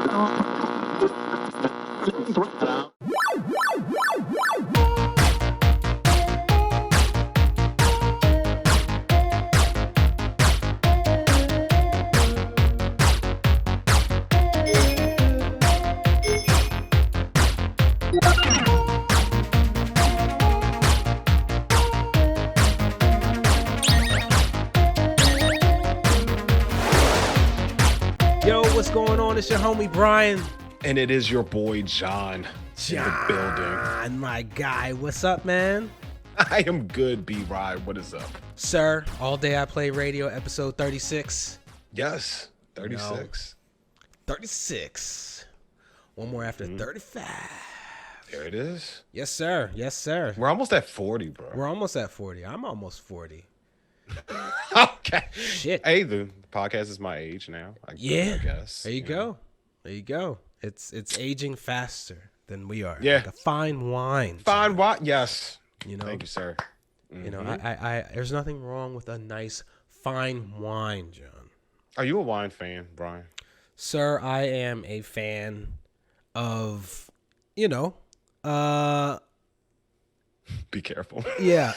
Yo, what's going on? It's your homie Brian. And it is your boy Jon in the building. My guy. What's up, man? I am good, B-Ride. What is up? Sir, All Day I Play Radio, episode 36. Yes, 36. 36. One more after 35. There it is. Yes, sir. Yes, sir. We're almost at 40, bro. We're almost at 40. I'm almost 40. Okay. Shit. Hey, the podcast is my age now. I guess. There you go. There you go. It's aging faster than we are. Yeah. Like a fine wine. Fine wine. Yes. You know. Thank you, sir. You know, I there's nothing wrong with a nice fine wine, John. Are you a wine fan, Brian? Sir, I am a fan of, Be careful. yeah.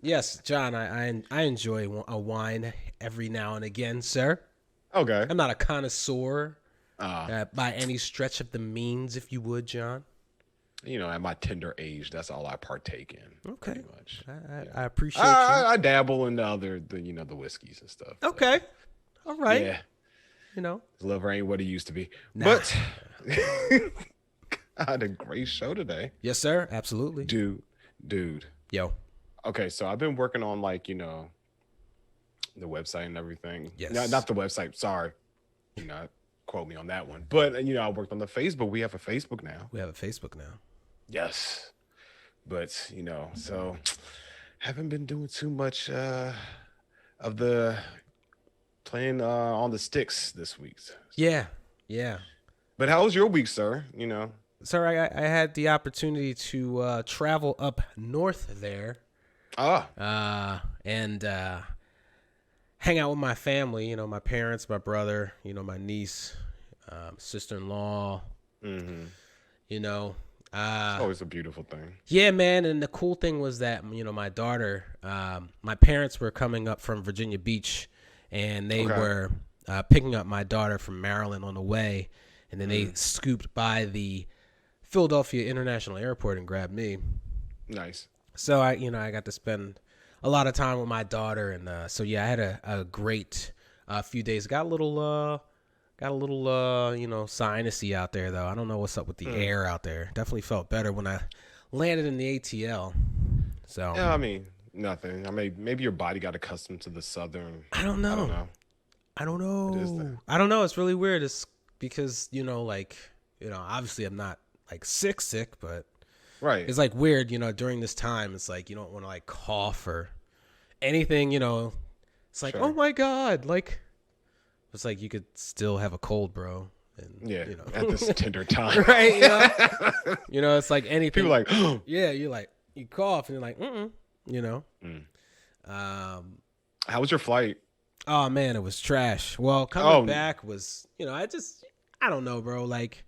Yes, John, I enjoy a wine every now and again, sir. Okay. I'm not a connoisseur by any stretch of the means, if you would, John. At my tender age, that's all I partake in. Okay. Pretty much. I appreciate you. I dabble in the whiskeys and stuff. Okay. All right. Yeah. His liver ain't what it used to be. Nah. But I had a great show today. Yes, sir. Absolutely. Dude. Yo. Okay, so I've been working on the website and everything. Yes. No, not the website. Sorry. Quote me on that one. But I worked on the Facebook. We have a Facebook now. We have a Facebook now. Yes. But so haven't been doing too much of the playing on the sticks this week. Yeah. But how was your week, sir? Sir, I had the opportunity to travel up north there. And hang out with my family, my parents, my brother, my niece, sister-in-law, It's always a beautiful thing. Yeah, man. And the cool thing was that, my daughter, my parents were coming up from Virginia Beach, and they were picking up my daughter from Maryland on the way. And then they scooped by the Philadelphia International Airport and grabbed me. Nice. So I got to spend a lot of time with my daughter, and I had a great few days. Got a little sinusy out there though. I don't know what's up with the air out there. Definitely felt better when I landed in the ATL. So yeah, nothing. Maybe your body got accustomed to the southern. I don't know. What is that? I don't know. It's really weird. It's because obviously I'm not like sick, but. Right. It's like weird, during this time, it's like you don't want to like cough or anything, It's like, oh my God, like it's like you could still have a cold, bro. And, at this tender time. Right. It's like anything. People are like, yeah, you cough and you're like, How was your flight? Oh man, it was trash. Well, coming back was, I don't know, bro. Like,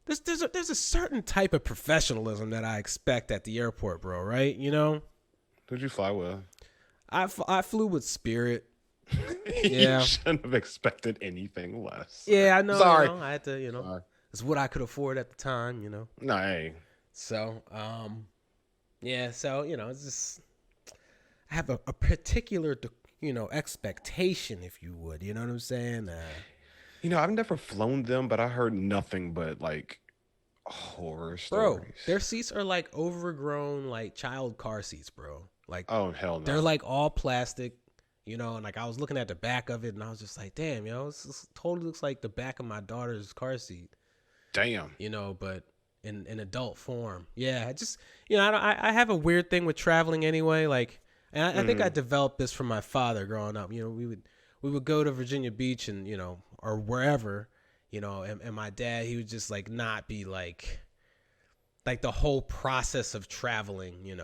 There's a certain type of professionalism that I expect at the airport, bro, right? Who'd you fly with? I flew with Spirit. Yeah. You shouldn't have expected anything less. Yeah, I know. Sorry. I had to, it's what I could afford at the time, No, hey. So, it's just, I have a particular, expectation, if you would. You know what I'm saying? I've never flown them, but I heard nothing but like horror stories. Bro, their seats are like overgrown, like child car seats, bro. Like, oh hell no. They're like all plastic, and like I was looking at the back of it, and I was just like, damn, this totally looks like the back of my daughter's car seat. Damn. But in adult form. Yeah, I have a weird thing with traveling anyway. Like, and I think I developed this from my father growing up. We would go to Virginia Beach and or wherever, and my dad, he would just like not be like the whole process of traveling,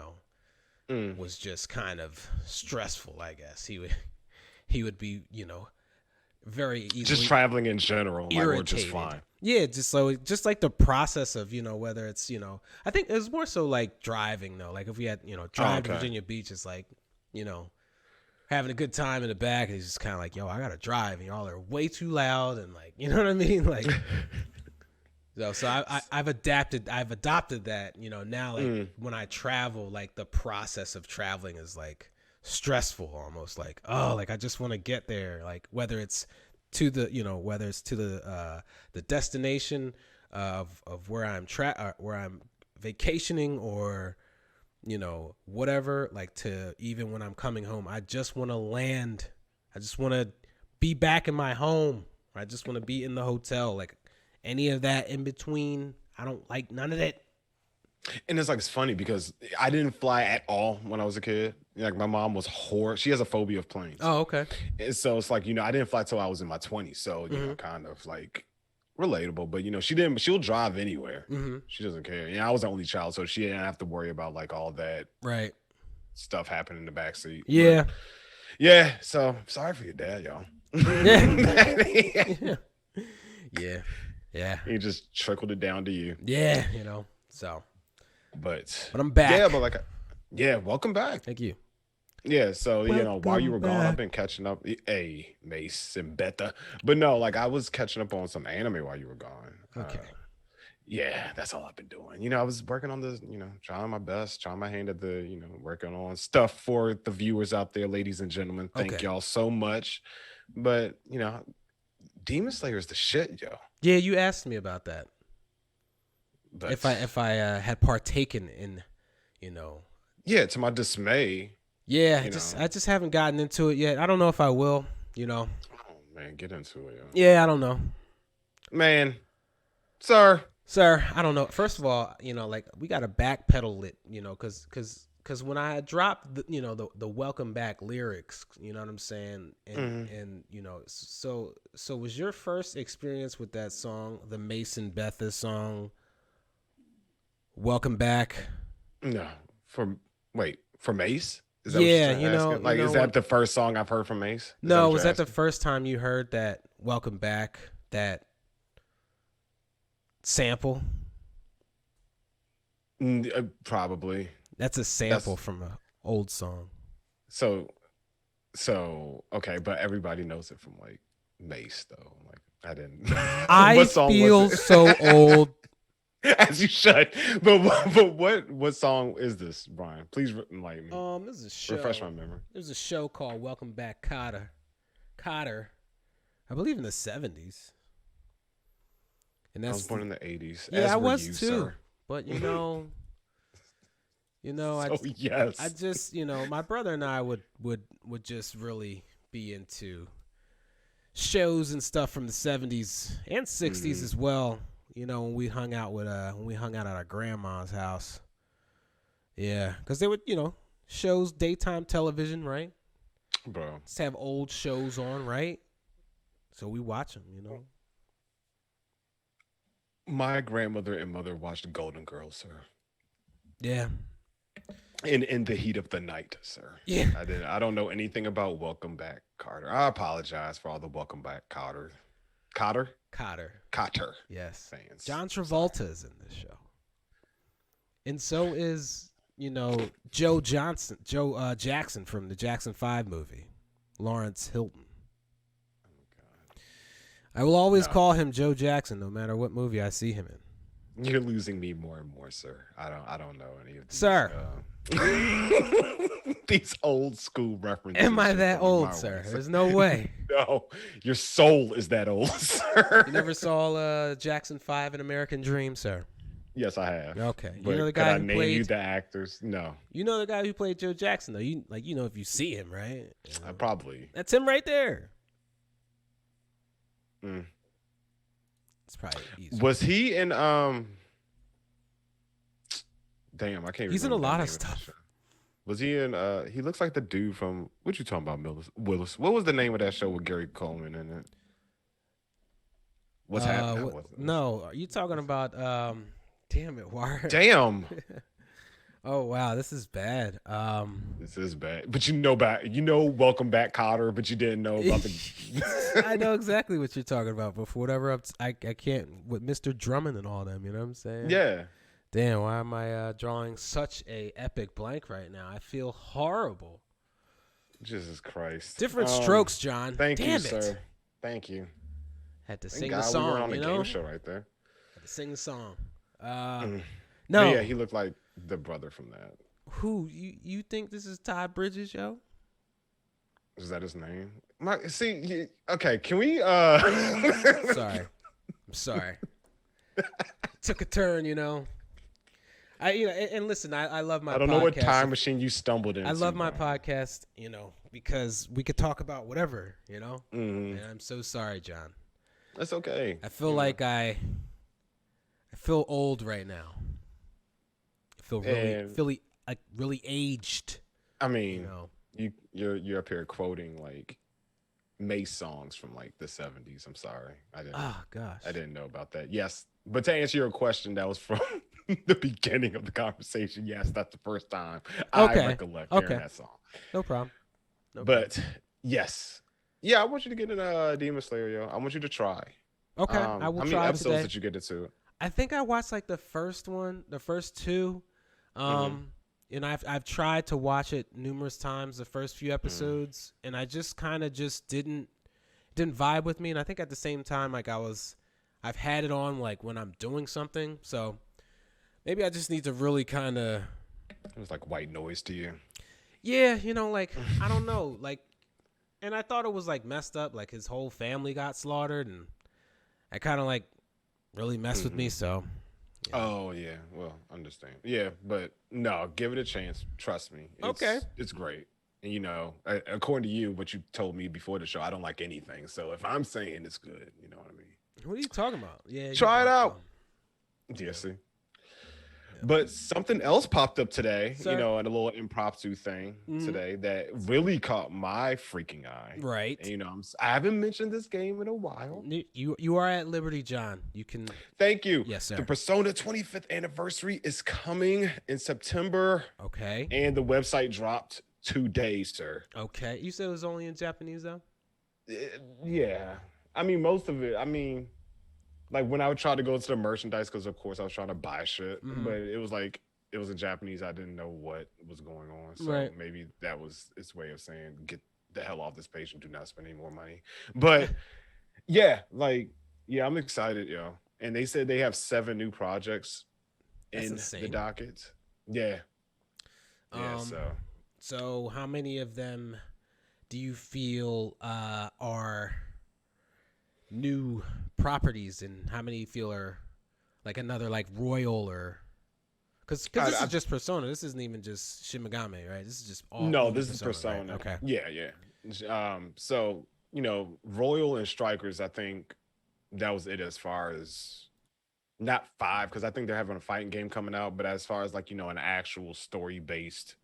was just kind of stressful, I guess. He would be, very easily Just traveling in general, like, or just irritated. flying. Yeah, just like the process of, whether it's, I think it's more so like driving though. Like if we had, Oh, drive to okay. Virginia Beach, it's like, you know, having a good time in the back, and he's just kind of like, yo, I gotta drive, and y'all are way too loud, and like, you know what I mean, like. So I've adopted that, now, like when I travel, like the process of traveling is like stressful almost, like, oh, like I just want to get there, like whether it's to the, the destination of where where I'm vacationing, or, whatever, like to even when I'm coming home, I just want to land. I just want to be back in my home. I just want to be in the hotel, like. Any of that in between, I don't like none of that. And it's like, it's funny because I didn't fly at all when I was a kid. Like my mom was she has a phobia of planes. Oh, okay. And so it's like, I didn't fly till I was in my 20s. So, kind of like relatable, but she'll drive anywhere. She doesn't care. I was the only child, so she didn't have to worry about like all that right stuff happening in the backseat. Yeah. But, yeah. So sorry for your dad, y'all. Yeah. Yeah. Yeah. He just trickled it down to you. Yeah, so. But I'm back. Yeah, but welcome back. Thank you. Yeah, so while you were gone, I've back. been catching up. Hey, Mace and Beta. But no, like I was catching up on some anime while you were gone. Okay. Yeah, that's all I've been doing. I was working on this, trying my best, trying my hand at the, working on stuff for the viewers out there, ladies and gentlemen. Thank y'all so much. But, Demon Slayer is the shit, yo. Yeah, you asked me about that. But if I had partaken in, Yeah, to my dismay. Yeah, I just haven't gotten into it yet. I don't know if I will, Oh man, get into it, yo. Yeah, I don't know. Man. Sir, I don't know. First of all, like we got to backpedal it, because when I dropped the welcome back lyrics, you know what I'm saying, and so was your first experience with that song, the Mason Betha song, Welcome Back? No, for Mace? Is that what you're asking? Like, is that the first song I've heard from Mace? No, was that the first time you heard that Welcome Back, that sample? Probably. That's a sample from an old song. So okay, but everybody knows it from like Mace though. Like I didn't. I feel so old. As you should. But what song is this, Brian? Please enlighten me. This is a show. Refresh my memory. There's a show called Welcome Back, Kotter. I believe in the 70s. And I was born in the 80s. Yeah, I was you, too. Sir. But yes. I just, my brother and I would just really be into shows and stuff from the 70s and 60s as well. When we hung out at our grandma's house. Yeah, because they would, shows, daytime television, right? Bro. Just have old shows on, right? So we watch them, My grandmother and mother watched Golden Girls, sir. Yeah. In the heat of the night, sir. Yeah. I don't know anything about Welcome Back, Carter. I apologize for all the Welcome Back Cotter. Yes. Fans. John Travolta is in this show. And so is, Joe Jackson from the Jackson 5 movie. Lawrence Hilton. Oh God. I will always call him Joe Jackson no matter what movie I see him in. You're losing me more and more, sir. I don't know any of these. Sir. These old school references. Am I that old, sir? There's no way. No, your soul is that old, sir. You never saw Jackson 5 and American Dream, sir? Yes, I have. Okay. But you know the guy who name played you the actors? No. You know the guy who played Joe Jackson, though. If you see him, right? Probably. That's him right there. It's probably easy. Was he in Damn, I can't. He's in a lot of stuff. Was he in? He looks like the dude from. What you talking about, Willis? What was the name of that show with Gary Coleman in it? What's happening? No, are you talking about? Damn it, Wire. Damn. Oh wow, this is bad. This is bad. But Welcome Back, Cotter, but you didn't know about the. I know exactly what you're talking about, but for whatever I can't with Mr. Drummond and all them. You know what I'm saying? Yeah. Damn, why am I drawing such a epic blank right now? I feel horrible. Jesus Christ. Different strokes, John. Thank you, Damn it. sir. Thank you. Had to Thank sing God the song, we weren't on you a know? game show right there. Had to sing the song. But No. yeah, he looked like the brother from that. Who? You think this is Todd Bridges, yo? Is that his name? Okay, can we Sorry. I'm sorry. Took a turn, you know. And listen, I love my podcast. I don't know what time machine you stumbled into. I love my podcast, you know, because we could talk about whatever, you know. Mm-hmm. And I'm so sorry, John. That's okay. I feel like I feel old right now. I feel really aged. I mean, you know. you're up here quoting like Mace songs from like the 70s. I'm sorry. Oh gosh. I didn't know about that. Yes. But to answer your question, that was from the beginning of the conversation. Yes, that's the first time I recollect hearing that song. No problem. But yes. Yeah, I want you to get in Demon Slayer, yo. I want you to try. Okay, I will try. How many episodes today. did you get into it? I think I watched like the first two. And I've tried to watch it numerous times, the first few episodes, and I just kind of didn't vibe with me. And I think at the same time, like I've had it on like when I'm doing something, so maybe I just need to really kind of. It was like white noise to you. Yeah, you know, like I don't know, like, and I thought it was like messed up, like his whole family got slaughtered, and I kind of like really messed with me. So. Yeah. Oh yeah, well, understand. Yeah, but no, give it a chance. Trust me. It's great. And you know, according to you, what you told me before the show, I don't like anything. So if I'm saying it's good, you know what I mean. What are you talking about? Yeah, try it out. Yeah, see. But something else popped up today, you know, in a little impromptu thing today that really caught my freaking eye. Right. And, you know, I haven't mentioned this game in a while. You are at liberty, John. You can. Thank you. Yes, sir. The Persona 25th anniversary is coming in September. Okay. And the website dropped today, sir. Okay. You said it was only in Japanese, though? Yeah. I mean, most of it. I mean, like when I would try to go to the merchandise, because of course I was trying to buy shit, but it was in Japanese. I didn't know what was going on. So maybe that was its way of saying, get the hell off this page and do not spend any more money. But yeah, I'm excited, yo. And they said they have 7 new projects in the docket. Yeah. Yeah, so how many of them do you feel are new properties, and how many you feel are like another like Royal or because this is just Persona. This isn't even just Shin Megami, right? This is just all. No, this is Persona. Right? Okay. Yeah. So you know, Royal and Strikers, I think that was it as far as not 5, because I think they're having a fighting game coming out, but as far as like, you know, an actual story based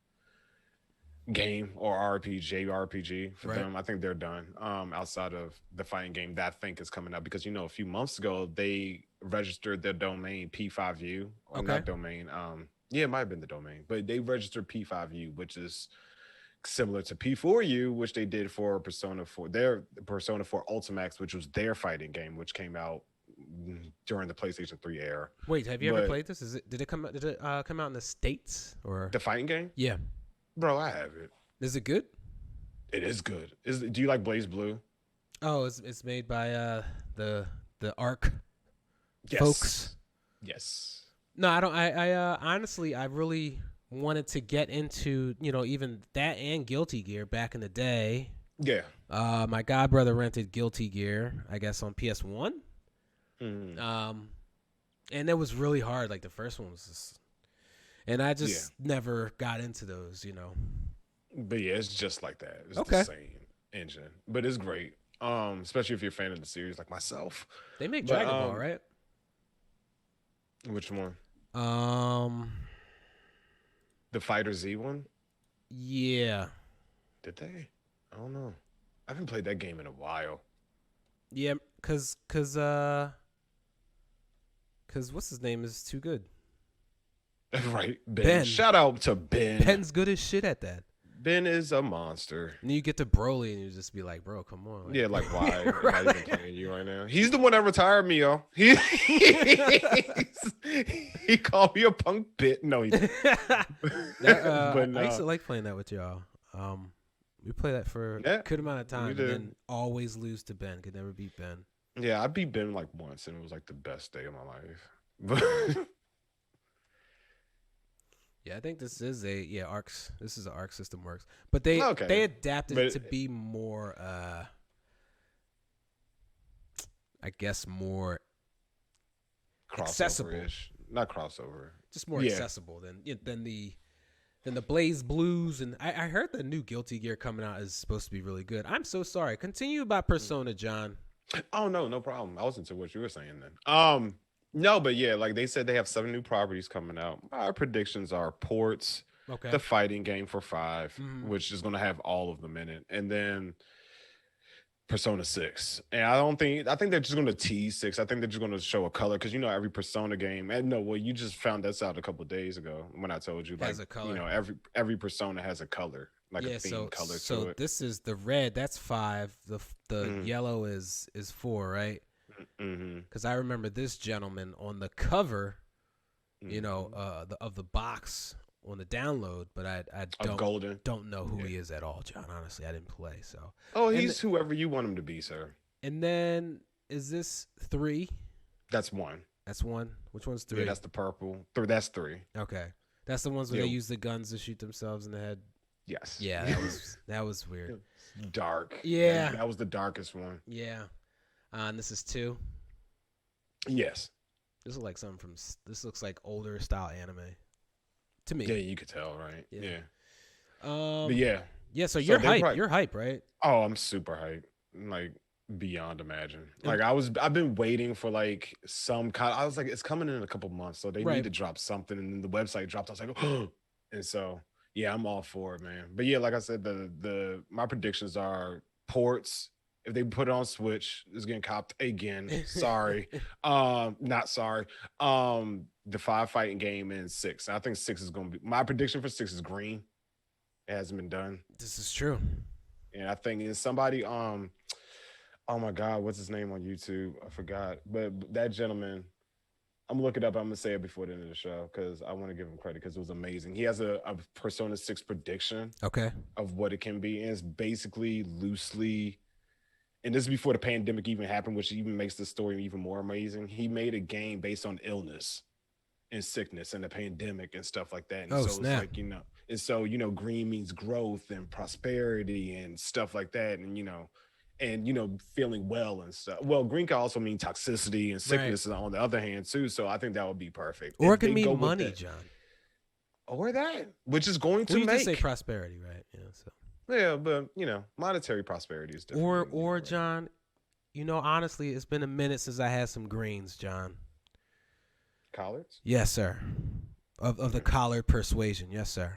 game or RPG for them, I think they're done. Outside of the fighting game that I think is coming up, because you know a few months ago they registered their domain P5U or not domain. It might have been the domain, but they registered P5U, which is similar to P4U, which they did for Persona 4, their Persona 4 Ultimax, which was their fighting game, which came out during the PlayStation 3 era. Wait, have you ever played this? Did it come out in the States or the fighting game? Yeah. Bro, I have it. Is it good? It is good. Do you like Blaze Blue? Oh, it's made by the Arc folks. Yes. No, I don't. I honestly, I really wanted to get into, you know, even that and Guilty Gear back in the day. Yeah. My godbrother rented Guilty Gear, I guess, on PS1. And it was really hard. Like the first one was just. And I just never got into those, you know. But yeah, it's just like that. It's the same engine. But it's great. Especially if you're a fan of the series like myself. They make Dragon Ball, right? Which one? The Fighter Z one? Yeah. Did they? I don't know. I haven't played that game in a while. Yeah, cause what's his name is too good. Right, Ben. Ben. Shout out to Ben. Ben's good as shit at that. Ben is a monster. And you get to Broly and you just be like, bro, come on. Yeah, like why am I even playing you right now? He's the one that retired me, yo. He called me a punk bit. No, he didn't. But I used to like playing that with y'all. We play that for a good amount of time and then always lose to Ben. Could never beat Ben. Yeah, I beat Ben like once and it was like the best day of my life. But yeah, I think this is ARCs. This is an ARC system works, but they adapted it to be more, I guess, more accessible. Not crossover, just more accessible than the Blaze Blues. And I heard the new Guilty Gear coming out is supposed to be really good. I'm so sorry. Continue about Persona, John. Oh no problem. I wasn't to what you were saying then. No, but yeah, like they said, they have 7 new properties coming out. Our predictions are Ports, the fighting game for 5, which is going to have all of them in it, and then Persona 6. And I think they're just going to tease 6. I think they're just going to show a color because every Persona game. And no, well, you just found this out a couple of days ago when I told you, has a color. Every Persona has a color, like a theme color to it. So this is the red. That's 5. The yellow is 4, right? Because I remember this gentleman on the cover, of the box on the download, but I don't know who he is at all, John. Honestly, I didn't play. So he's whoever you want him to be, sir. And then is this 3? That's 1. That's 1. Which one's 3? Yeah, that's the purple. That's 3. Okay, that's the ones where they use the guns to shoot themselves in the head. Yes. Yeah, that was weird. Dark. Yeah, that was the darkest one. Yeah. And this is 2. Yes. This looks like older style anime to me. Yeah, you could tell, right? Yeah. But yeah. Yeah, so you're hype. You're hype, right? Oh, I'm super hype. Like beyond imagine. Like I've been waiting for like some kind. I was like, it's coming in a couple months, so they need to drop something. And then the website dropped. I was like, oh, and so yeah, I'm all for it, man. But yeah, like I said, my predictions are Ports. If they put it on Switch, it's getting copped again. Sorry. Not sorry. The 5 fighting game in 6. I think 6 is going to be, my prediction for 6 is green. It hasn't been done. This is true. And I think it's somebody, oh my God, what's his name on YouTube? I forgot. But that gentleman, I'm gonna look it up. I'm gonna say it before the end of the show because I want to give him credit because it was amazing. He has a Persona 6 prediction of what it can be. And it's basically loosely, and this is before the pandemic even happened, which even makes the story even more amazing. He made a game based on illness and sickness and the pandemic and stuff like that. And so snap. It's like, green means growth and prosperity and stuff like that. And, feeling well and stuff. Well, green can also mean toxicity and sickness on the other hand too. So I think that would be perfect. Or it can mean money, John. Or that, which is going to make. You just say prosperity, right? Yeah, so. Yeah, but monetary prosperity is different. Or John, honestly, it's been a minute since I had some greens, John. Collards? Yes, sir. Of the collard persuasion, yes, sir.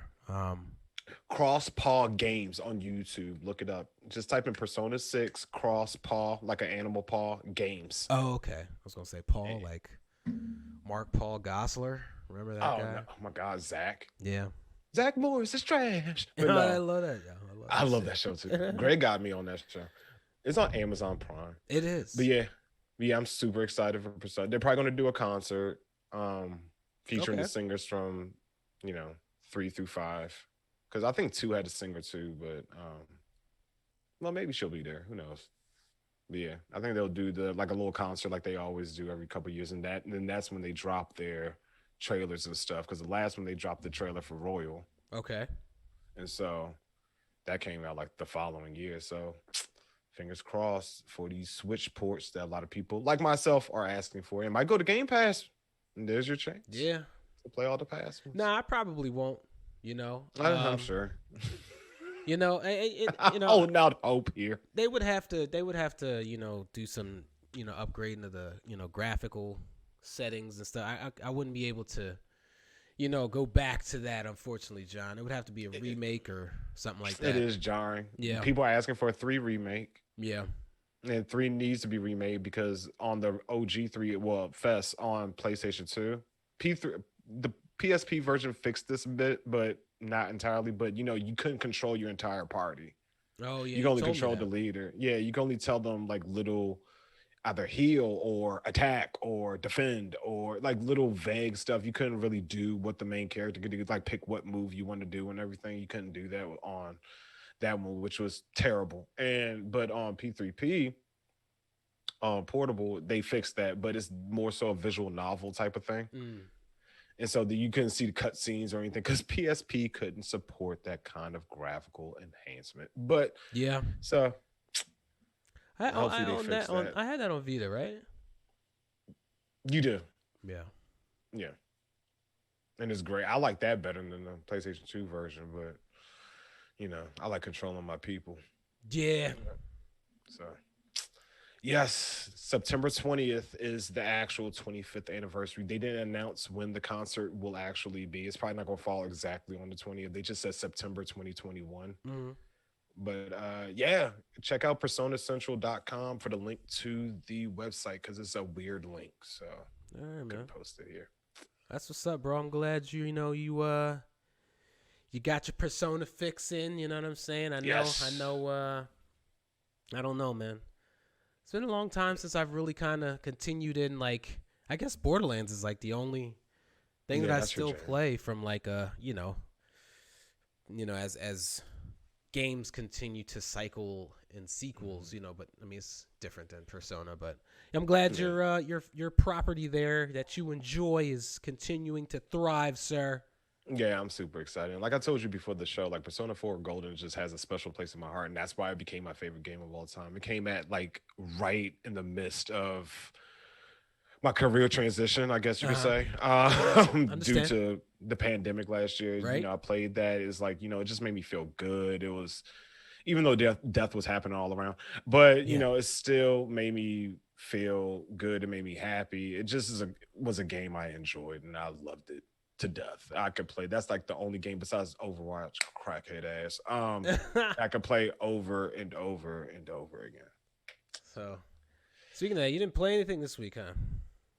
Cross Paw Games on YouTube. Look it up. Just type in Persona 6 Cross Paw, like an animal paw games. Oh, okay. I was gonna say Paul, like Mark Paul Gosselaar. Remember that guy? No. Oh my God, Zach. Yeah. Zach Morris is trash. No, I love that. I love that show too. Greg got me on that show. It's on Amazon Prime. It is. But yeah, I'm super excited for Persona. They're probably gonna do a concert, featuring the singers from, 3 through 5. Because I think 2 had a singer too, but well, maybe she'll be there. Who knows? But yeah, I think they'll do a little concert like they always do every couple of years, and then that's when they drop their trailers and stuff. Because the last one they dropped the trailer for Royal. Okay. And so that came out like the following year. So fingers crossed for these Switch ports that a lot of people like myself are asking for. It might go to Game Pass, and there's your chance. Yeah. To play all the past ones. Nah, I probably won't. I'm sure. Oh, now hope here. They would have to, do some, upgrading of the, graphical settings and stuff. I wouldn't be able to, go back to that, unfortunately, John. It would have to be a remake or something like that. It is jarring. Yeah. People are asking for a 3 remake. Yeah. And 3 needs to be remade because on the OG 3, FES on PlayStation 2, the PSP version fixed this a bit, but not entirely. But you couldn't control your entire party. Oh yeah, You can you only told me control the that. leader. Yeah, you can only tell them like little either heal or attack or defend or like little vague stuff. You couldn't really do what the main character could do, like pick what move you want to do and everything. You couldn't do that on that one, which was terrible. And but on P3P, portable, they fixed that, but it's more so a visual novel type of thing. Mm. And so you couldn't see the cutscenes or anything because PSP couldn't support that kind of graphical enhancement. But Yeah. so I hopefully they own fix that on. that. I had that on Vita, right? You do. Yeah. Yeah. And it's great. I like that better than the PlayStation 2 version, but I like controlling my people. Yeah. So yes, September 20th is the actual 25th anniversary. They didn't announce when the concert will actually be. It's probably not going to fall exactly on the 20th. They just said September 2021. Mm-hmm. But yeah, check out personacentral.com for the link to the website because it's a weird link. So All right, man. post it here. That's what's up, bro. I'm glad you got your Persona fix in. You know what I'm saying? I know. I don't know, man. It's been a long time since I've really kind of continued in, like, I guess Borderlands is like the only thing that I still play from like as games continue to cycle in sequels, but I mean it's different than Persona, but I'm glad your property there that you enjoy is continuing to thrive, sir. Yeah, I'm super excited. Like I told you before the show, like Persona 4 Golden just has a special place in my heart, and that's why it became my favorite game of all time. It came at like right in the midst of my career transition, I guess you could say, due to the pandemic last year. Right? I played that. It's like, it just made me feel good. It was, even though death was happening all around, but it still made me feel good. It made me happy. It just was a game I enjoyed, and I loved it to death. I could play. That's like the only game besides Overwatch, crackhead ass. I could play over and over and over again. So, speaking of that, you didn't play anything this week, huh?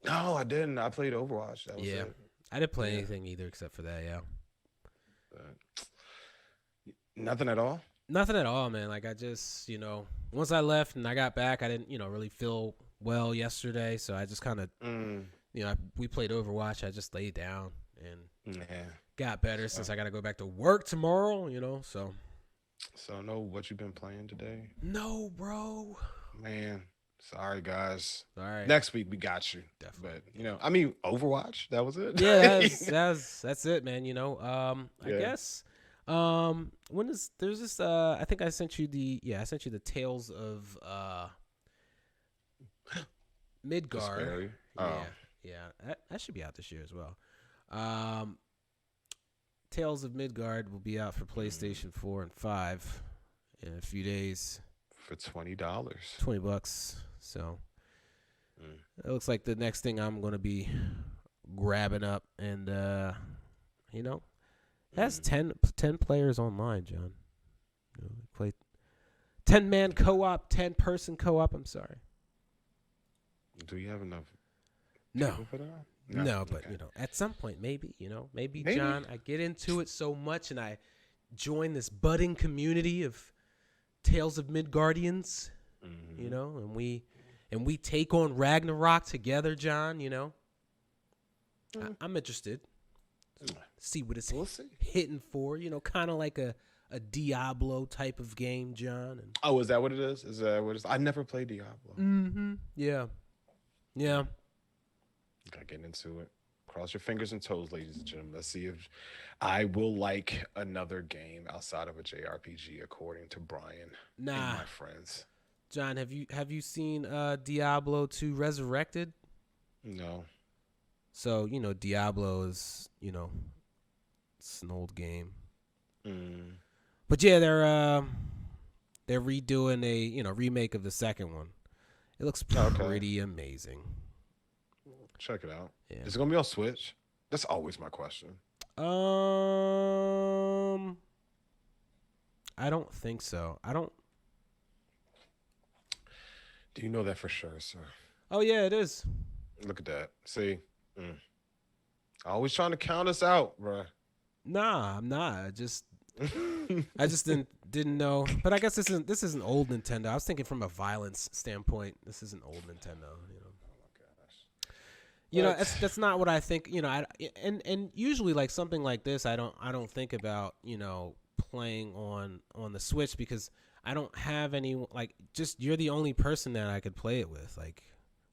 No, I didn't. I played Overwatch. That was it. I didn't play anything either except for that. Yeah. Nothing at all. Nothing at all, man. Like I just, once I left and I got back, I didn't, really feel well yesterday, so I just kind of, we played Overwatch. I just laid down and got better since I got to go back to work tomorrow, so. So, know what you've been playing today? No, bro. Man, sorry, guys. All right. Next week, we got you. Definitely. But, Overwatch, that was it? Yeah, that's it, man, I guess. There's this, I think I sent you the Tales of, Midgar. Oh. Yeah, that should be out this year as well. Tales of Midgard will be out for PlayStation 4 and 5 in a few days. For $20. $20. So it looks like the next thing I'm going to be grabbing up, and it has 10 players online, John. Play 10-man co-op, 10-person co-op. I'm sorry. Do you have enough? No, but okay. at some point, maybe, maybe John, I get into it so much and I join this budding community of Tales of Midgardians, and we take on Ragnarok together, John. I'm interested. See what it's hitting for, kind of like a Diablo type of game, John. And, oh, is that what it is? Is that what it is? I never played Diablo. Mm-hmm. Yeah. Gotta get into it. Cross your fingers and toes, ladies and gentlemen. Let's see if I will like another game outside of a JRPG, according to Brian and my friends. John, have you seen Diablo 2 Resurrected? No. So, Diablo is, it's an old game. But yeah, they're redoing a, remake of the second one. It looks pretty amazing. Check it out. Yeah. Is it gonna be on Switch? That's always my question. I don't think so. Do you know that for sure, sir? Oh yeah, it is. Look at that. See, Always trying to count us out, bro. Nah, I'm not. I just didn't know. But I guess this isn't old Nintendo. I was thinking from a violence standpoint. This isn't old Nintendo. That's not what I think. And usually like something like this, I don't think about playing on the Switch because I don't have any like just you're the only person that I could play it with. Like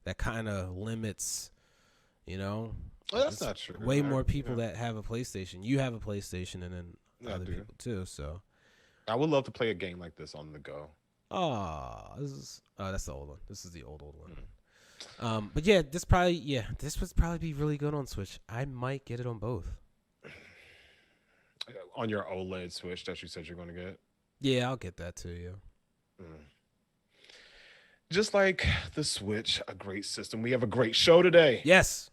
that kind of limits. Well, that's not true. Way more people that have a PlayStation. You have a PlayStation, and then other people too. So I would love to play a game like this on the go. That's the old one. This is the old one. But yeah, this would probably be really good on Switch. I might get it on both. On your OLED Switch that you said you're going to get? Yeah, I'll get that too, yeah. Just like the Switch, a great system. We have a great show today. Yes.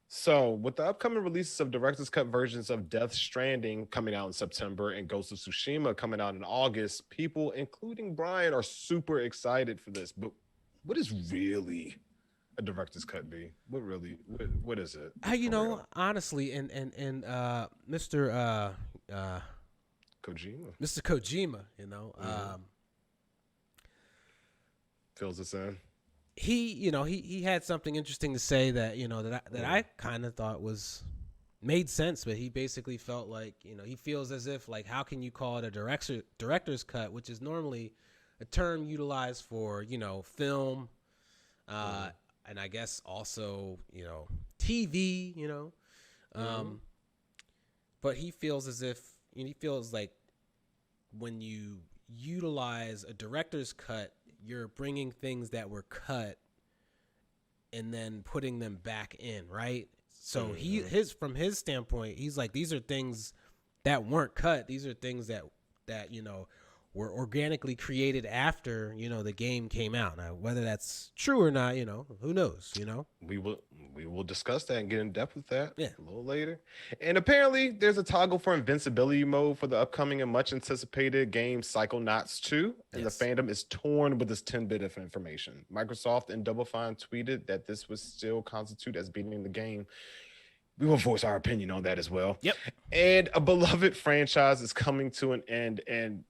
So, with the upcoming releases of director's cut versions of Death Stranding coming out in September and Ghost of Tsushima coming out in August, people, including Brian, are super excited for this. But what is really a director's cut be? What is it? Honestly, and Mr. Kojima. Mr. Kojima, fills us in. He had something interesting to say that I kind of thought made sense, but he basically felt like he feels as if like how can you call it a director's cut, which is normally a term utilized for film, and I guess also TV, but he feels as if he feels like when you utilize a director's cut, you're bringing things that were cut and then putting them back in, right? So from his standpoint, he's like, these are things that weren't cut. These are things that were organically created after the game came out. Now, whether that's true or not, who knows? We will discuss that and get in depth with that a little later. And apparently, there's a toggle for invincibility mode for the upcoming and much anticipated game Psychonauts 2, and the fandom is torn with this 10-bit of information. Microsoft and Double Fine tweeted that this would still constitute as beating the game. We will voice our opinion on that as well. Yep. And a beloved franchise is coming to an end, and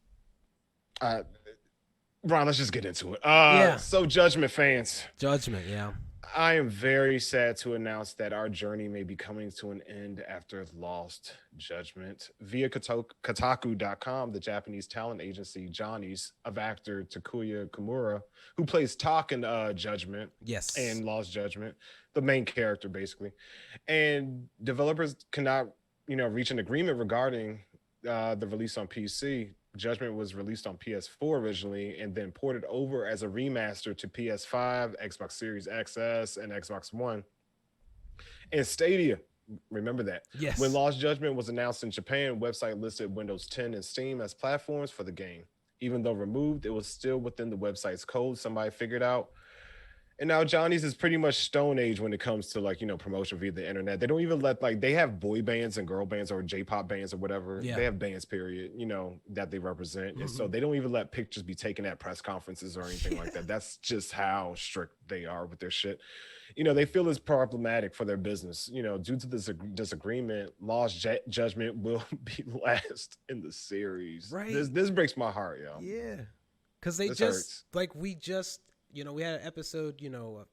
Ron, let's just get into it. So Judgment fans. Judgment, yeah. I am very sad to announce that our journey may be coming to an end after Lost Judgment. Via Kotaku.com, the Japanese talent agency Johnny's of actor Takuya Kimura, who plays Tak in Judgment and Lost Judgment, the main character basically. And developers cannot, reach an agreement regarding the release on PC. Judgment was released on PS4 originally and then ported over as a remaster to PS5, Xbox Series XS, and Xbox One. And Stadia, remember that. Yes. When Lost Judgment was announced in Japan, website listed Windows 10 and Steam as platforms for the game. Even though removed, it was still within the website's code somebody figured out. And now Johnny's is pretty much Stone Age when it comes to promotion via the internet. They don't even let they have boy bands and girl bands or J-pop bands or whatever. Yeah. They have bands, period, that they represent. Mm-hmm. And so they don't even let pictures be taken at press conferences or anything like that. That's just how strict they are with their shit. They feel it's problematic for their business. Due to this disagreement, Lost Judgment will be last in the series. Right. This breaks my heart, yo. Yeah. Because we had an episode, a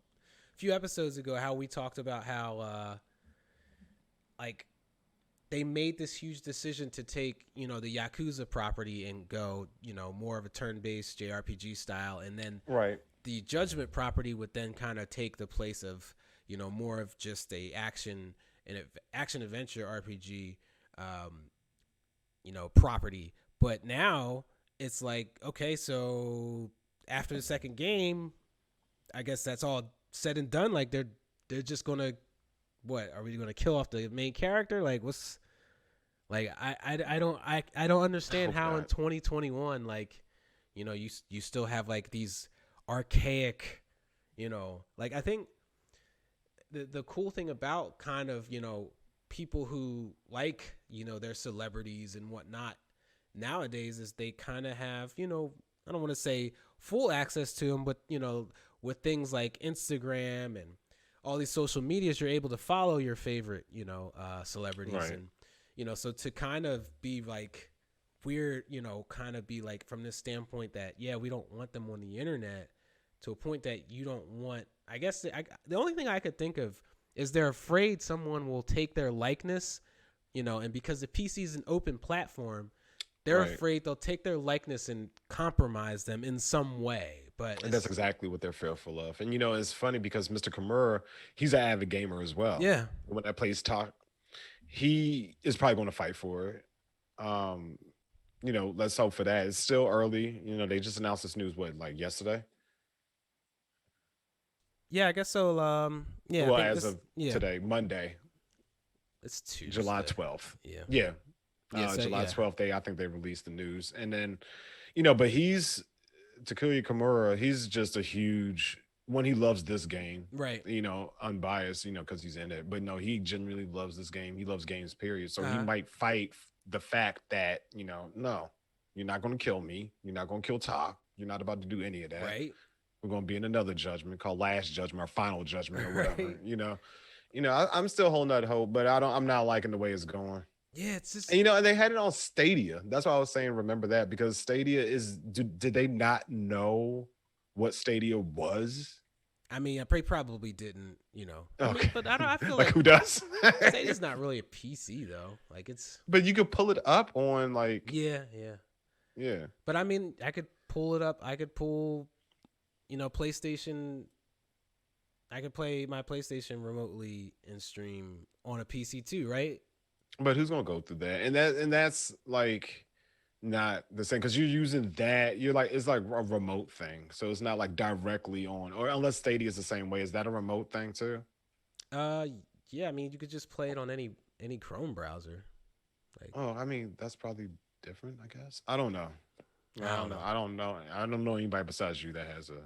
few episodes ago, how we talked about how, they made this huge decision to take, the Yakuza property and go, more of a turn-based JRPG style. And then the Judgment property would then kind of take the place of, more of just a action adventure RPG, property. But now it's like, okay, so after the second game, I guess that's all said and done. Like they're just gonna, what are we gonna kill off the main character? Like what's like I don't understand how in 2021 you still have like these archaic, I think the cool thing about kind of people who their celebrities and whatnot nowadays is they kind of have I don't want to say full access to them, but with things like Instagram and all these social medias, you're able to follow your favorite, celebrities. Right. And, so to kind of be like weird, kind of be like from this standpoint that, yeah, we don't want them on the internet to a point that you don't want, I guess the only thing I could think of is they're afraid someone will take their likeness, and because the PC is an open platform, they're afraid they'll take their likeness and compromise them in some way. But And that's exactly what they're fearful of. And it's funny because Mr. Kimura, he's an avid gamer as well. Yeah. When that plays talk, he is probably going to fight for it. Let's hope for that. It's still early. They just announced this news like yesterday. Yeah, I guess so. Yeah. Well, as of today, Monday. It's Tuesday. July 12th. Yeah. Yeah. So, July 12th, I think they released the news. And then, but Takuya Kimura, he's just a huge one. He loves this game. Right. Unbiased, because he's in it. But no, he genuinely loves this game. He loves games, period. So he might fight the fact that, no, you're not going to kill me. You're not going to kill Tak. You're not about to do any of that. Right. We're going to be in another judgment called Last Judgment or Final Judgment or whatever. I'm still holding out hope, but I'm not liking the way it's going. Yeah, it's just and they had it on Stadia. That's why I was saying remember that, because Stadia did they not know what Stadia was? I mean, I probably didn't, Okay. But I feel like who does? Stadia's not really a PC though. Like it's. But you could pull it up on like. Yeah. But I mean, I could pull it up. I could pull, PlayStation. I could play my PlayStation remotely and stream on a PC too, right? But who's gonna go through that? And that's like not the same, because you're using that. You're like, it's like a remote thing, so it's not like directly on. Or unless Stadia is the same way, is that a remote thing too? Yeah. I mean, you could just play it on any Chrome browser. I mean, that's probably different. I guess I don't know. I don't know anybody besides you that has a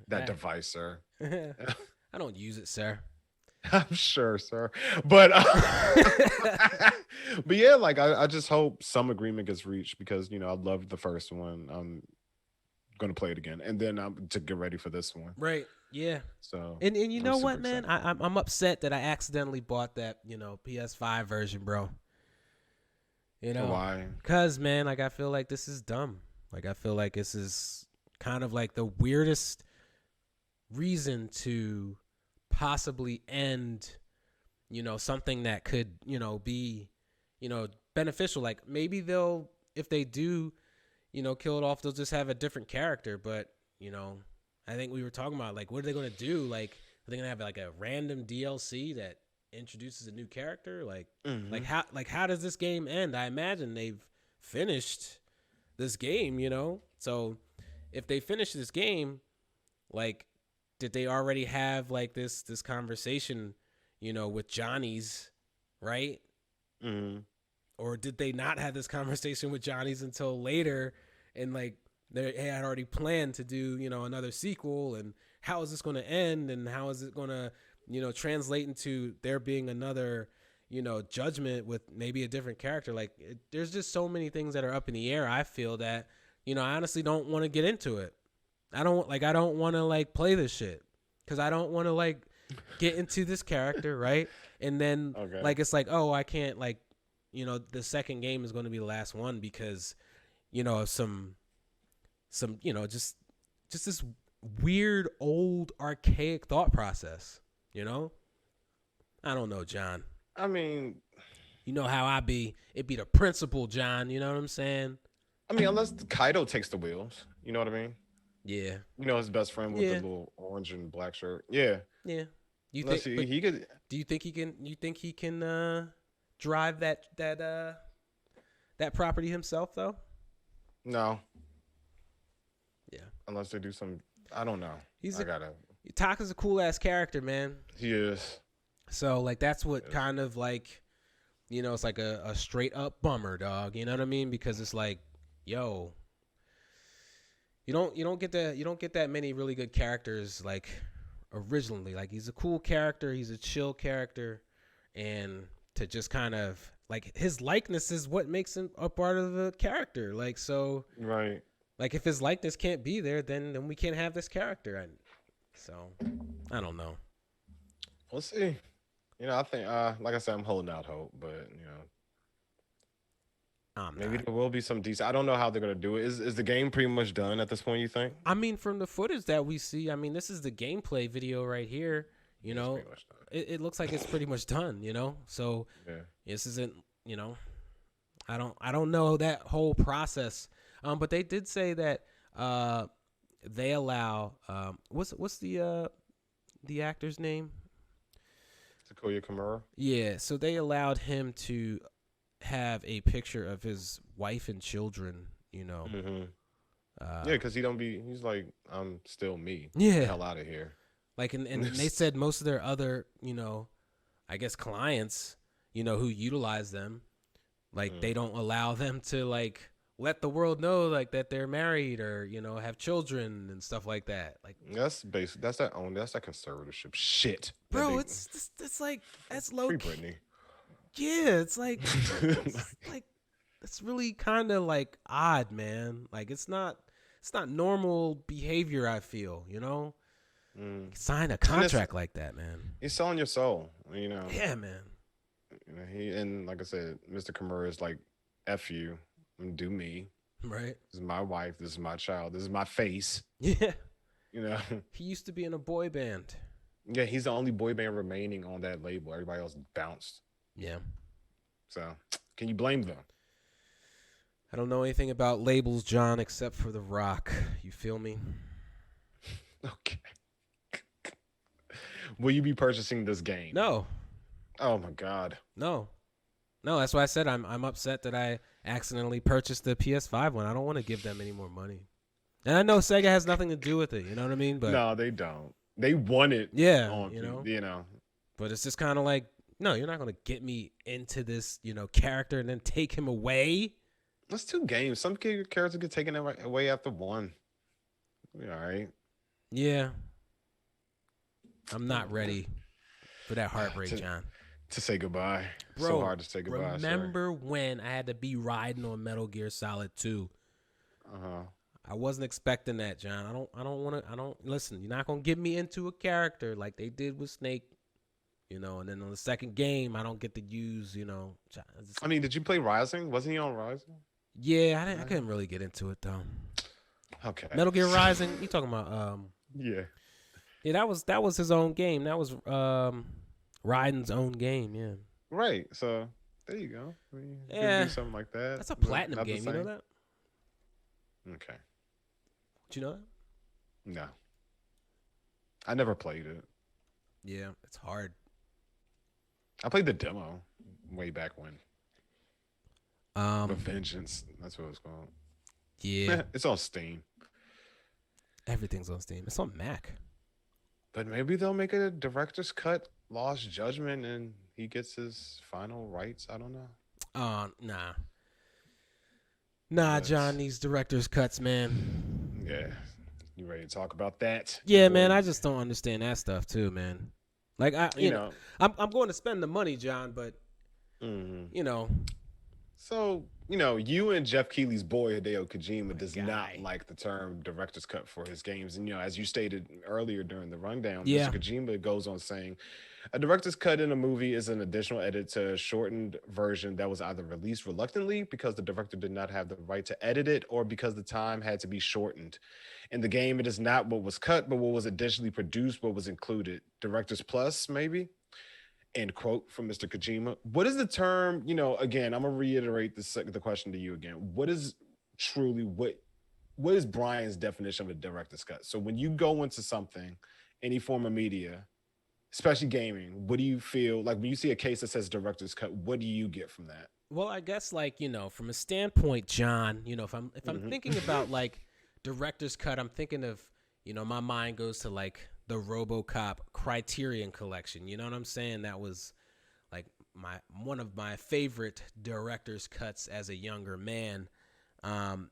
that device, sir. I don't use it, sir. I'm sure, sir. But but yeah, like I just hope some agreement gets reached, because I loved the first one. I'm gonna play it again, and then to get ready for this one. Right. Yeah. So and you know what, man? I'm upset that I accidentally bought that PS5 version, bro. Why? Because, man, like I feel like this is dumb. Like I feel like this is kind of like the weirdest reason to possibly end, something that could, be, beneficial. Like maybe if they do, kill it off, they'll just have a different character. But, I think we were talking about, like, what are they going to do? Like, are they going to have like a random DLC that introduces a new character? Like, how does this game end? I imagine they've finished this game, So if they finish this game, like, did they already have like this conversation, with Johnny's, right? Mm-hmm. Or did they not have this conversation with Johnny's until later, and like they had already planned to do, another sequel? And how is this going to end? And how is it going to, translate into there being another, Judgment with maybe a different character? Like there's just so many things that are up in the air. I feel that, I honestly don't want to get into it. I don't want to like play this shit, because I don't want to like get into this character, right? And then like it's like, oh, I can't, like, the second game is going to be the last one because, some just this weird old archaic thought process, I don't know, John. I mean, how I be. It be the principle, John. You know what I'm saying? I mean, unless Kaido takes the wheels, you know what I mean? Yeah. His best friend with the little orange and black shirt. Yeah. Yeah. You think he could? Do you think he can? You think he can drive that property himself though? No. Yeah. Unless they do some, I don't know. Tak is a cool ass character, man. He is. So like that's what kind of like, it's like a straight up bummer, dog. You know what I mean? Because it's like, yo. You don't get that many really good characters like originally. Like he's a cool character, he's a chill character, and to just kind of like his likeness is what makes him a part of the character. Like so, right? Like if his likeness can't be there, then we can't have this character. So I don't know. We'll see. I think, like I said, I'm holding out hope, but I'm maybe not. there will be some decent. I don't know how they're gonna do it. Is the game pretty much done at this point? You think? I mean, from the footage that we see, I mean, this is the gameplay video right here. You Yeah, it's know, pretty much done. it looks like it's pretty much done. So Yeah. this isn't. I don't know that whole process. But they did say that they allow what's the actor's name? Takuya Kimura. Yeah, so they allowed him to have a picture of his wife and children. Mm-hmm. Uh, Yeah, because he don't be. He's like, I'm still me. Get the yeah, hell out of here. like and they said most of their other I guess clients who utilize them, like they don't allow them to like let the world know like that they're married or have children and stuff like that. Like, That's basic. That's that own. That's that conservatorship shit. bro, it's like that's low Free key. Britney. Yeah, it's like it's really kind of like odd, man. Like it's not normal behavior. I feel Mm. sign a And it's contract like that, man. he's selling your soul. Yeah, man. He and like I said, Mr. Kimura is like, F you and do me. Right? This is my wife. This is my child. This is my face. Yeah. You know. He used to be in a boy band. Yeah, he's the only boy band remaining on that label. Everybody else bounced. Yeah. So, can you blame them? I don't know anything about labels, John, except for The Rock. You feel me? Okay. Will you be purchasing this game? No. Oh my god. No. No, that's why I said I'm upset that I accidentally purchased the PS5 one. I don't want to give them any more money. And I know Sega has nothing to do with it, you know what I mean? But No, they don't. They want it. yeah, On, But it's just kind of like, no, you're not going to get me into this, character and then take him away. That's two games. Some characters get taken away after one. All right. Yeah. I'm not ready for that heartbreak, John. To say goodbye. Bro, So hard to say goodbye. Remember when I had to be riding on Metal Gear Solid 2? Uh-huh. I wasn't expecting that, John. I don't listen, you're not going to get me into a character like they did with Snake, and then on the second game, I don't get to use, I mean, did you play Rising? Wasn't he on Rising? Yeah, I couldn't really get into it though. Okay. Metal Gear Rising, you talking about Yeah. yeah, that was his own game. That was Raiden's own game, yeah. Right. So there you go. I mean, you Yeah. do something like that. That's a but platinum not the game, you know same. that? Okay. Do you know that? No. I never played it. Yeah, it's hard. I played the demo way back when. Um Vengeance. That's what it was called. yeah, It's on Steam. everything's on Steam. It's on Mac. But maybe they'll make a director's cut, Lost Judgment, and he gets his final rights. I don't know. Nah. Nah, But, John, these director's cuts, man. yeah. You ready to talk about that? Yeah, man, I just don't understand that stuff too, man. Like You know. I'm going to spend the money, John, but Mhm. you know, So, you and Jeff Keighley's boy, Hideo Kojima, does guy. not like the term director's cut for his games. And, as you stated earlier during the rundown, Yeah. Mr. Kojima goes on saying, a director's cut in a movie is an additional edit to a shortened version that was either released reluctantly because the director did not have the right to edit it or because the time had to be shortened. In the game, it is not what was cut, but what was additionally produced, what was included. Director's plus, maybe? End quote from Mr. Kojima. What is the term? Again, I'm gonna reiterate the question to you again. What is truly what is Brian's definition of a director's cut? So when you go into something, any form of media, especially gaming, what do you feel like when you see a case that says director's cut? What do you get from that? well, I guess like, from a standpoint, John, if I'm thinking about like director's cut, I'm thinking of, my mind goes to like the RoboCop Criterion collection. You know what I'm saying? That was like one of my favorite director's cuts as a younger man. And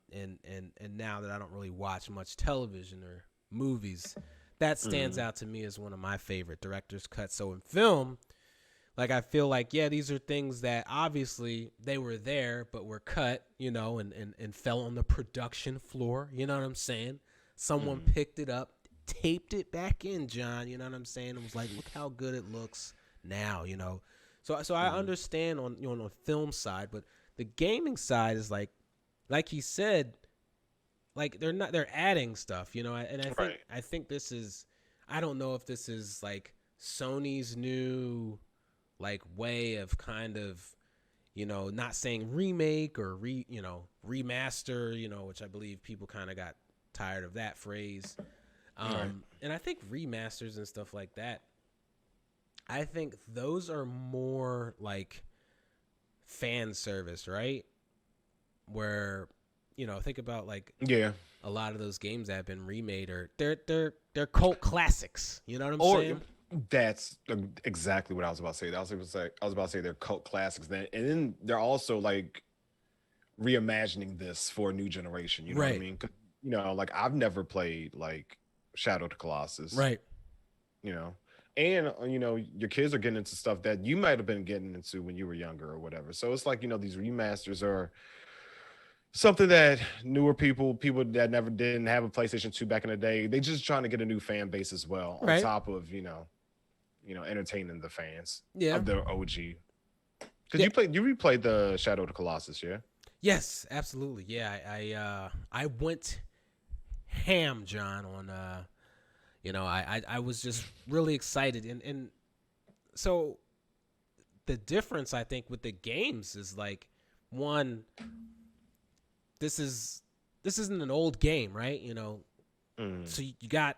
now that I don't really watch much television or movies, that stands out to me as one of my favorite director's cuts. So in film, like I feel like, yeah, these are things that obviously they were there, but were cut, and fell on the production floor. You know what I'm saying? Someone picked it up, taped it back in, John. You know what I'm saying? It was like, look how good it looks now. So I understand on on the film side, but the gaming side is like he said, like they're adding stuff. And I think this is, I don't know if this is like Sony's new like way of kind of not saying remake or remaster, which I believe people kind of got tired of that phrase. And I think remasters and stuff like that, I think those are more like fan service, right? Where, think about like a lot of those games that have been remade, or they're cult classics. You know what I'm saying? That's exactly what I was about to say. I was about to say they're cult classics. And then they're also like reimagining this for a new generation. You know what I mean? Like I've never played like Shadow of the Colossus. Right. And your kids are getting into stuff that you might have been getting into when you were younger or whatever. So it's like, these remasters are something that newer people that never didn't have a PlayStation 2 back in the day, they just trying to get a new fan base as well, on top of entertaining the fans of the OG. Because you replayed the Shadow of the Colossus, yeah? Yes, absolutely. Yeah, I went ham, John, on I was just really excited, and so the difference I think with the games is like, one, this isn't an old game, right? So you got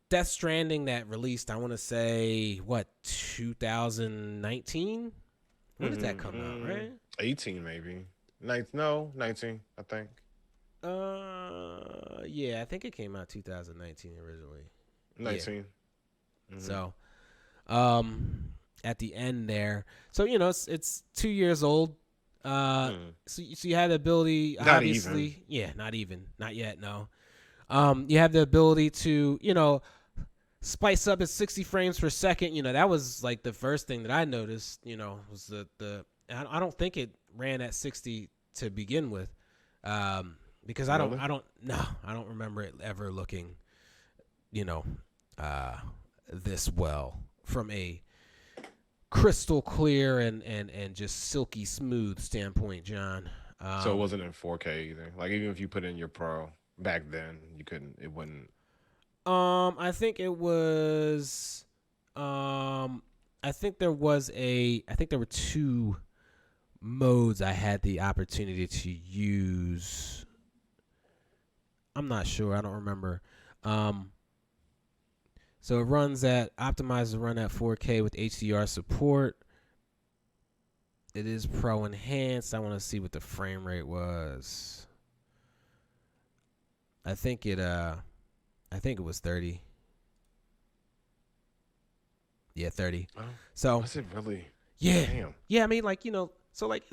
Death Stranding that released, I want to say, 2019? When did that come out, right? 18 maybe. 19, I think. Yeah, I think it came out 2019 originally. 19. Yeah. So, at the end there, so it's 2 years old. So you have the ability, obviously, not yet, no. You have the ability to spice up at 60 frames per second. That was like the first thing that I noticed. Was the I don't think it ran at 60 to begin with, because I don't remember it ever looking, this well from a crystal clear and just silky smooth standpoint, John. So it wasn't in 4K either. Like even if you put in your Pro back then, it wouldn't. I think it was. I think there were two modes I had the opportunity to use. I'm not sure. I don't remember. So it optimizes to run at 4K with HDR support. It is Pro enhanced. I want to see what the frame rate was. I think it was 30. Yeah, 30. Oh, so was it really? Yeah. Damn. Yeah, I mean, like, so like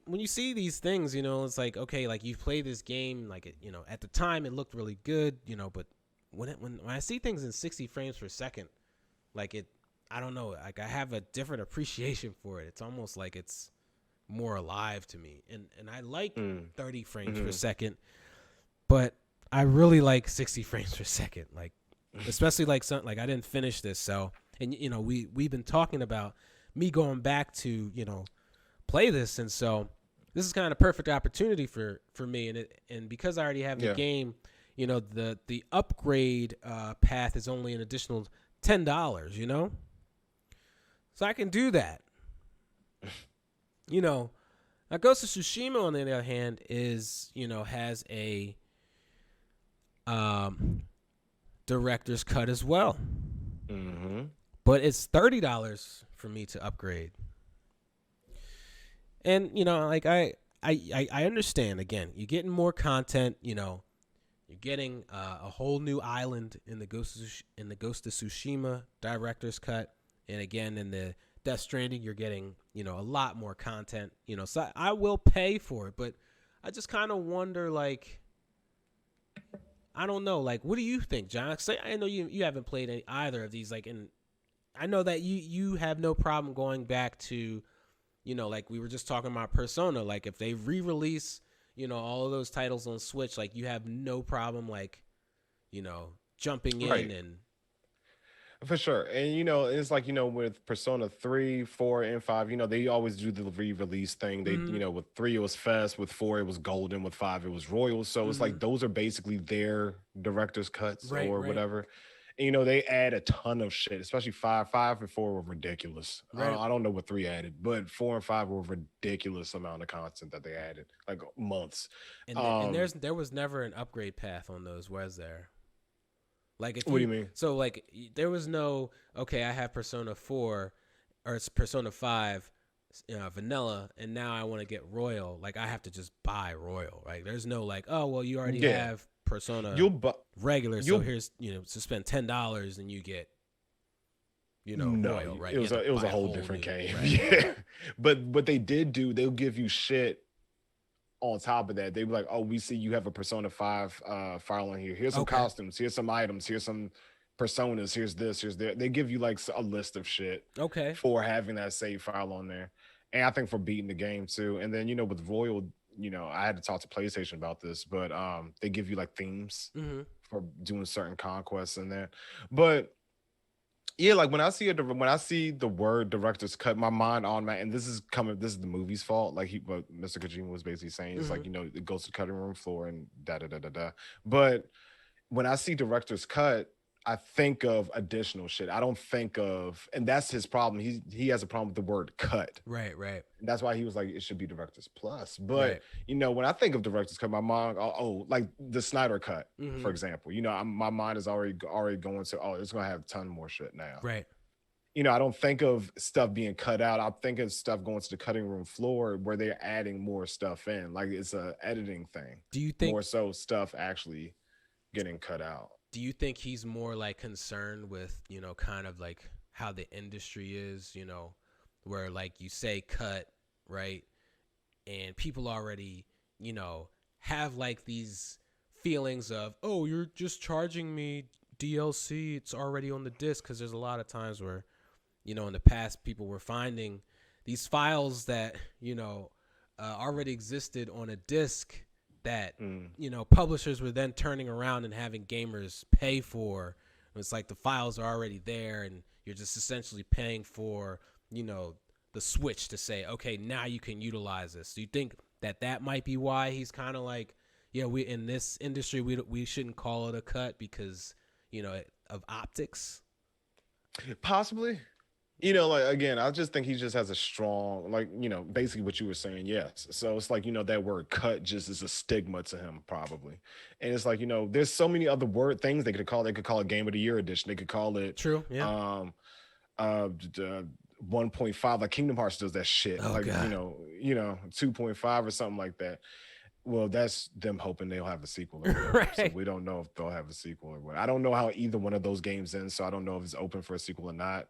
when you see these things, it's like, okay, like you've played this game, like at the time it looked really good, but when I see things in 60 frames per second, like I don't know, like I have a different appreciation for it. It's almost like it's more alive to me, and I like 30 frames per second, but I really like 60 frames per second, like especially like I didn't finish this, so and we've been talking about me going back to play this, and so this is kind of perfect opportunity for me, and because I already have the game. The upgrade path is only an additional $10, so I can do that. Now Ghost of Tsushima, on the other hand, is has a director's cut as well, but it's $30 for me to upgrade. And like I understand, again, you're getting more content, You're getting a whole new island in the Ghost of Tsushima director's cut, and again in the Death Stranding, you're getting a lot more content. So I will pay for it, but I just kind of wonder, like, I don't know, like, what do you think, John? I know you haven't played either of these, like, and I know that you have no problem going back to, like we were just talking about Persona, like if they re-release all of those titles on Switch, like you have no problem, like, jumping in Right. and For sure. And it's like, with Persona 3, 4, and 5, they always do the re-release thing. They, mm-hmm, with 3 it was Fest, with 4 it was Golden, with 5 it was Royal. So it's mm-hmm. like those are basically their director's cuts Right, or right, whatever. And they add a ton of shit, especially 5 and 4 were ridiculous. right. I don't know what 3 added, but 4 and 5 were ridiculous amount of content that they added, like months. And Um, there was never an upgrade path on those, was there? Like if what do you you mean? so like there was no okay, I have Persona 4 or it's Persona 5 vanilla and now I want to get Royal. Like I have to just buy Royal, right? There's no like, oh, well you already Yeah. have Persona You'll bu- regular, so you'll here's, to spend $10 and you get, No, Royal, right? it You was have to a buy a whole whole different new, game. right? Yeah. But what they did do, they'll give you shit on top of that. They'd be like, "Oh, we see you have a Persona 5 file on here. Here's some Okay. costumes, here's some items, here's some personas, here's this, here's that." They give you like a list of shit Okay. for having that save file on there. And I think for beating the game too. And then, with Royal, I had to talk to PlayStation about this, but they give you like themes Mhm. for doing certain conquests in there. But yeah, like when I see the word director's cut, my mind on my and this is the movie's fault. Like what Mr. Kojima was basically saying is like, Mhm. it goes to the cutting room floor and da da da da da. But when I see director's cut, I think of additional shit. I don't think of, and that's his problem. He has a problem with the word cut. Right, right. And that's why he was like, it should be director's plus. But Right. when I think of director's cut, my mind, like the Snyder cut, for Mhm. example. My mind is already going to, oh, it's gonna have a ton more shit now. Right. I don't think of stuff being cut out. I'm thinking of stuff going to the cutting room floor where they're adding more stuff in. Like it's a editing thing. Do you think More so stuff actually getting cut out. do you think he's more like concerned with, kind of like how the industry is, where like you say cut, right? And people already, have like these feelings of, oh, you're just charging me DLC. It's already on the disc, because there's a lot of times where, in the past, people were finding these files that, already existed on a disc that, publishers were then turning around and having gamers pay for. It's like the files are already there and you're just essentially paying for, the switch to say, okay, now you can utilize this. Do you think that might be why he's kind of like, yeah, we in this industry, we shouldn't call it a cut because, of optics? Possibly. Like again, I just think he just has a strong, like, basically what you were saying, yes. So it's like, that word cut just is a stigma to him, probably. And it's like, there's so many other things they could call. They could call it Game of the Year edition. They could call it True. Yeah. 1.5, like Kingdom Hearts does that shit. Oh, Like, God. 2.5 or something like that. Well, that's them hoping they'll have a sequel or whatever. So Right. we don't know if they'll have a sequel or what. I don't know how either one of those games ends, so I don't know if it's open for a sequel or not.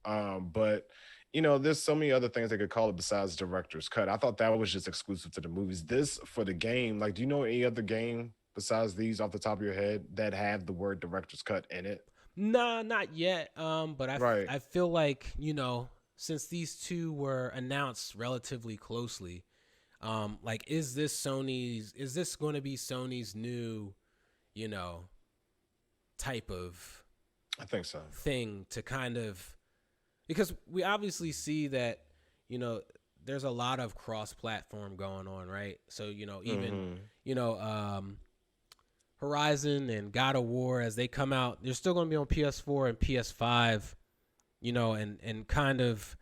But there's so many other things they could call it besides director's cut. I thought that was just exclusive to the movies. This for the game, like, do you know any other game besides these off the top of your head that have the word director's cut in it? Nah, not yet. But Right. I feel like, since these two were announced relatively closely, like is this going to be Sony's new, you know, type of I think so. thing to kind of, because we obviously see that, there's a lot of cross-platform going on, right? So, even, Horizon and God of War, as they come out, they're still going to be on PS4 and PS5, and kind of,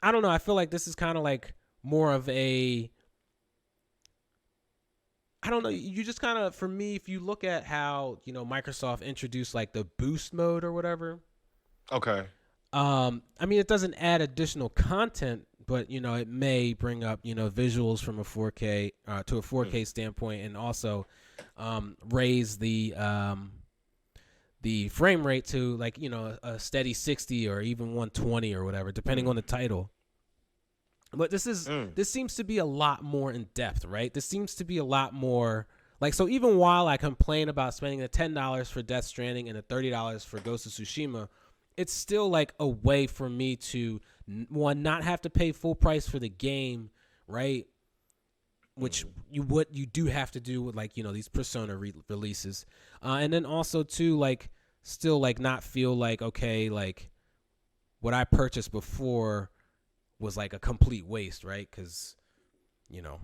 I don't know. I feel like this is kind of like more of a, I don't know. You just kind of, for me, if you look at how, Microsoft introduced like the boost mode or whatever. Okay. I mean, it doesn't add additional content, but it may bring up visuals from a 4K to a 4K standpoint, and also raise the frame rate to like a steady 60 or even 120 or whatever, depending on the title. But this seems to be a lot more in depth, right? This seems to be a lot more like, so even while I complain about spending the $10 for Death Stranding and the $30 for Ghost of Tsushima, it's still like a way for me to, one, not have to pay full price for the game, right? which you do have to do with like these Persona releases, and then also too like still like not feel like okay like what I purchased before was like a complete waste, right? Because you know,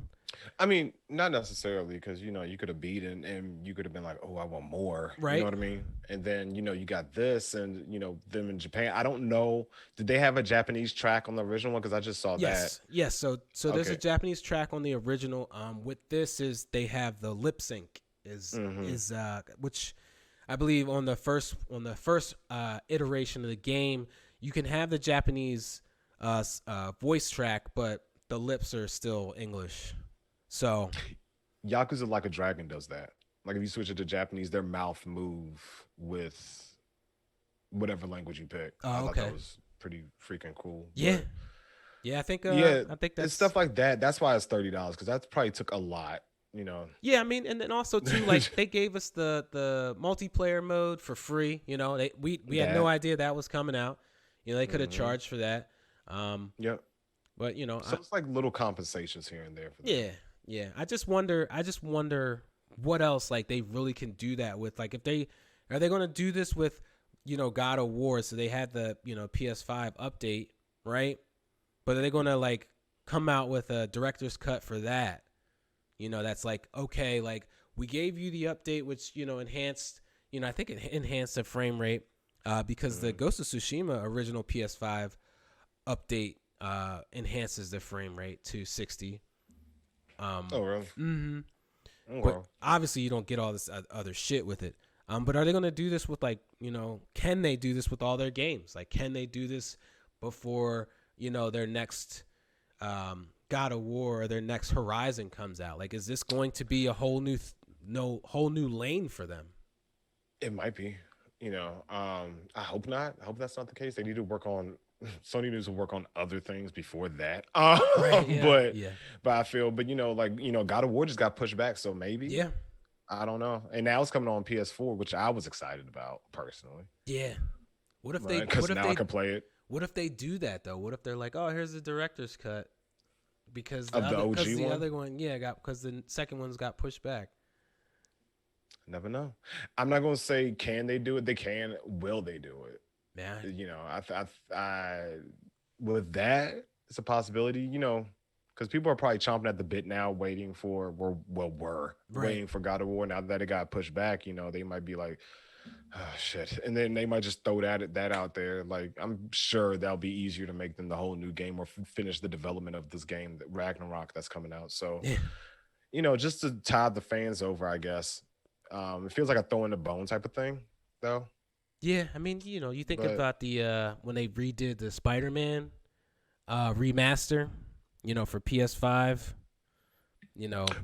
I mean, not necessarily because you could have beaten and you could have been like, oh, I want more. You know right? what I mean? And then you got this, and them in Japan. I don't know. Did they have a Japanese track on the original one? Because I just saw that. Yes. So there's a Okay. Japanese track on the original. With this is they have the lip sync Mm-hmm. is which I believe on the first iteration of the game you can have the Japanese voice track, but the lips are still English. So Yakuza Like a Dragon does that. Like if you switch it to Japanese, their mouth move with whatever language you pick. I thought that okay, was pretty freaking cool. yeah, But yeah. yeah, I think it's that's stuff like that. That's why it's $30 because that probably took a lot. You know. yeah. I mean, and then also too like they gave us the multiplayer mode for free. We had no That. idea that was coming out. They could have Mm-hmm. charged for that. Um, Yep. but So it's like little compensations here and there for them. yeah, yeah. I just wonder what else like they really can do that with. Like if they are they going to do this with God of War? So they had the PS5 update, right? But are they going to like come out with a director's cut for that? That's like okay, like we gave you the update, which enhanced. I think it enhanced the frame rate because the Mm. Ghost of Tsushima original PS5 update enhances the frame rate to 60. Oh, really? Mm-hmm. Oh, But well. obviously, you don't get all this other shit with it. But are they going to do this with like Can they do this with all their games? Like, can they do this before their next God of War or their next Horizon comes out? Like, is this going to be a whole new whole new lane for them? It might be. I hope not. I hope that's not the case. They need to work on Sony needs to work on other things before that. Right? Yeah. But Yeah. but I feel, but God of War just got pushed back, so maybe Yeah. I don't know. And now it's coming on PS4, which I was excited about personally, Yeah. What if they? because What if now I they? can play it What if they do that though? What if they're like, oh, here's the director's cut because of the OG the one. other one, yeah, got because the second one's got pushed back. Never know. I'm not gonna say can they do it. They can. Will they do it? Yeah. With that, it's a possibility. Because people are probably chomping at the bit now, waiting for were Right. waiting for God of War. Now that it got pushed back, they might be like, oh shit, and then they might just throw that out there. Like I'm sure that'll be easier to make than the whole new game or finish the development of this game, that Ragnarok that's coming out. So Yeah. just to tide the fans over, I guess. It feels like a throw in the bone type of thing, though. Yeah. I mean, you think But about the when they redid the Spider-Man remaster, for PS5.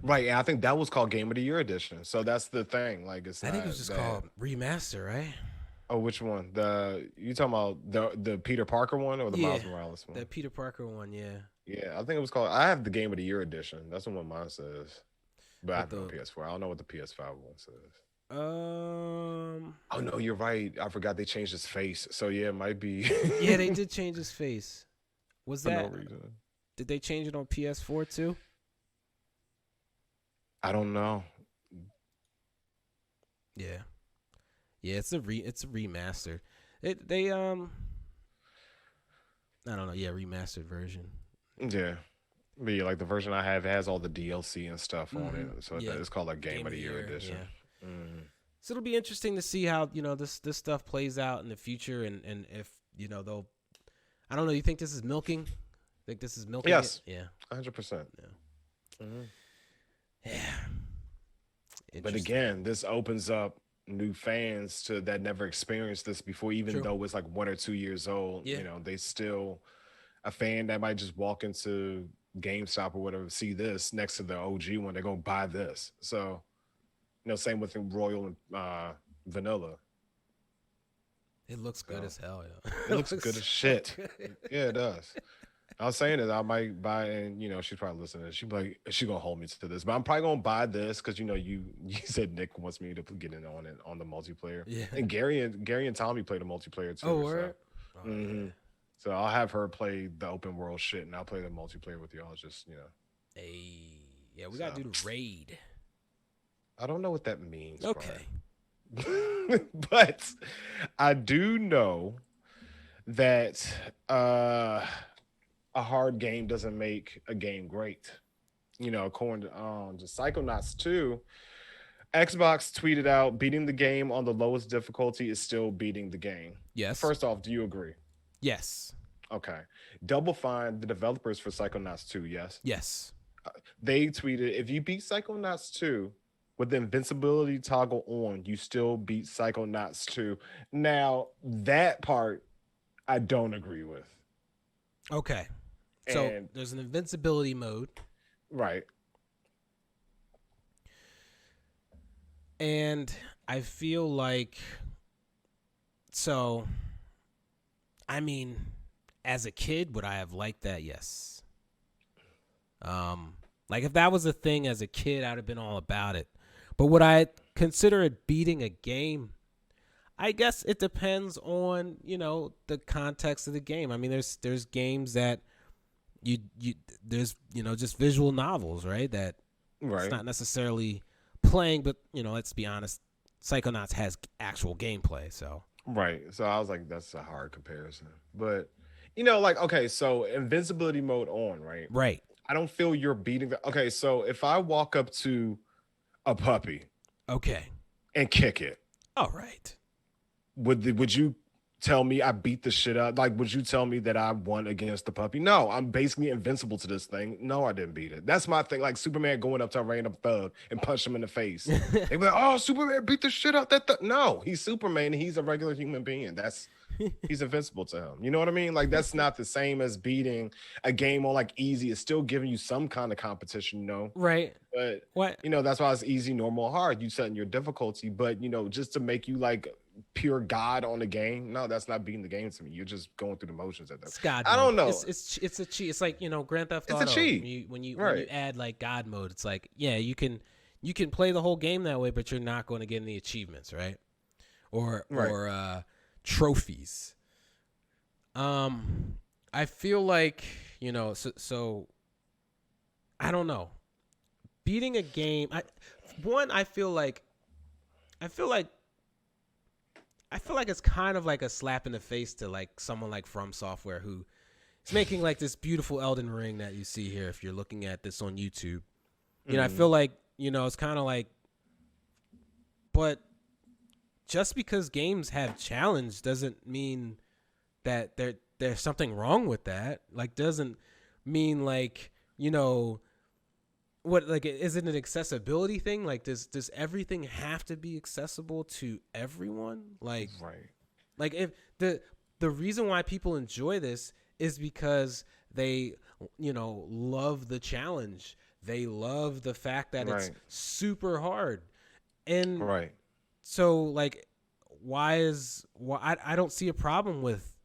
right, and I think that was called Game of the Year edition. So that's the thing. Like it's I think it was not just that. called remaster, right? Oh, which one? You talking about the Peter Parker one or the Yeah, Miles Morales one? the Peter Parker one. Yeah. Yeah, I think it was called. I have the Game of the Year edition. That's the one mine says. But I With have no the PS4. I don't know what the PS5 one says. um. Oh no, you're right. I forgot they changed his face. So yeah, it might be Yeah, they did change his face. Was for no that? reason. Did they change it on PS4 too? I don't know. Yeah. Yeah, it's a remaster. They I don't know. Yeah, remastered version. Yeah. But yeah, like the version I have has all the DLC and stuff on it. So Yeah, it's called like Game Game of of the the Year Year. edition. Yeah. Mhm. So it'll be interesting to see how this stuff plays out in the future, and if they'll. I don't know. You think this is milking? Think this is milking? Yes. It? Yeah. 100%. Yeah. Mhm. Yeah. But Interesting. again, this opens up new fans to that never experienced this before, even True. though it's like 1 or 2 years old. Yeah. They still a fan that might just walk into GameStop or whatever, see this next to the OG one, they're gonna buy this. So, same with the Royal and Vanilla. It looks good So as hell, yo. it looks good as shit. good. Yeah, it does. I was saying that I might buy, and she's probably listening. She's like, she gonna hold me to this, but I'm probably gonna buy this because you said Nick wants me to get in on it on the multiplayer. Yeah. And Gary and Tommy play the multiplayer too. Oh, word. Oh, Mhm. yeah. So I'll have her play the open world shit, and I'll play the multiplayer with y'all. Just Hey. Yeah, we gotta do the raid. I don't know what that means, Okay. Brian. But I do know that a hard game doesn't make a game great. According to Psychonauts 2, Xbox tweeted out beating the game on the lowest difficulty is still beating the game. Yes. First off, do you agree? Yes. Okay. Double Fine, the developers for Psychonauts 2, yes? Yes. They tweeted, if you beat Psychonauts 2 with the invincibility toggle on, you still beat Psychonauts 2. Now, that part I don't agree with. Okay. So there's an invincibility mode. Right. And I feel like, so, I mean, as a kid, would I have liked that? Yes. Like if that was a thing as a kid, I'd have been all about it. But would I consider it beating a game? I guess it depends on, the context of the game. I mean, there's games that there's, just visual novels, right? That it's not necessarily playing, but, let's be honest, Psychonauts has actual gameplay, so. Right. So I was like, that's a hard comparison. But, okay, so invincibility mode on, right? Right. I don't feel you're beating the. Okay, so if I walk up to a puppy, okay, and kick it, all right, would you tell me I beat the shit out? Like, would you tell me that I won against the puppy? No, I'm basically invincible to this thing. No, I didn't beat it. That's my thing. Like Superman going up to a random thug and punch him in the face. They be like, "Oh, Superman beat the shit out that thug." No, he's Superman. He's a regular human being. He's invincible to him. You know what I mean? Like that's not the same as beating a game on like easy. It's still giving you some kind of competition, Right. But what? That's why it's easy, normal, hard. You setting your difficulty, but just to make you like pure God on the game. No, that's not beating the game to me. You're just going through the motions at that. It's God I don't know. It's a cheat. It's like Grand Theft Auto. It's a cheat. When you add like God mode, it's like you can play the whole game that way, but you're not going to get any achievements, right? Or trophies. I feel like so I don't know. Beating a game, I feel like it's kind of like a slap in the face to like someone like From Software who is making like this beautiful Elden Ring that you see here if you're looking at this on YouTube. I feel like, it's kind of like, but just because games have challenge doesn't mean that there's something wrong with that. Like doesn't mean like, what, like, is it an accessibility thing? Like, does everything have to be accessible to everyone? Like, right. Like if the reason why people enjoy this is because they, love the challenge. They love the fact that it's super hard. And so like, why I don't see a problem with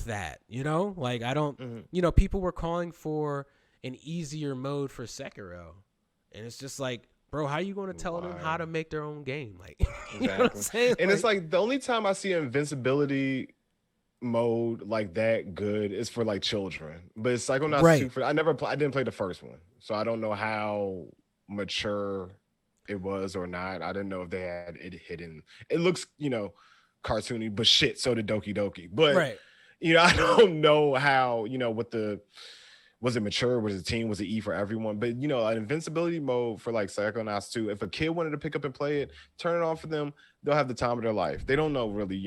that, like I don't, people were calling for an easier mode for Sekiro, and it's just like, bro, how are you going to tell them how to make their own game? Like, exactly. You know what I'm saying? And it's like the only time I see invincibility mode like that good is for like children, but it's Psychonauts 2. I didn't play the first one, so I don't know how mature it was or not. I didn't know if they had it hidden. It looks, cartoony, but shit, so did Doki Doki. But I don't know how, what the. Was it mature? Was it teen? Was it E for everyone? But, an invincibility mode for like Psychonauts 2, if a kid wanted to pick up and play it, turn it on for them, they'll have the time of their life. They don't know really,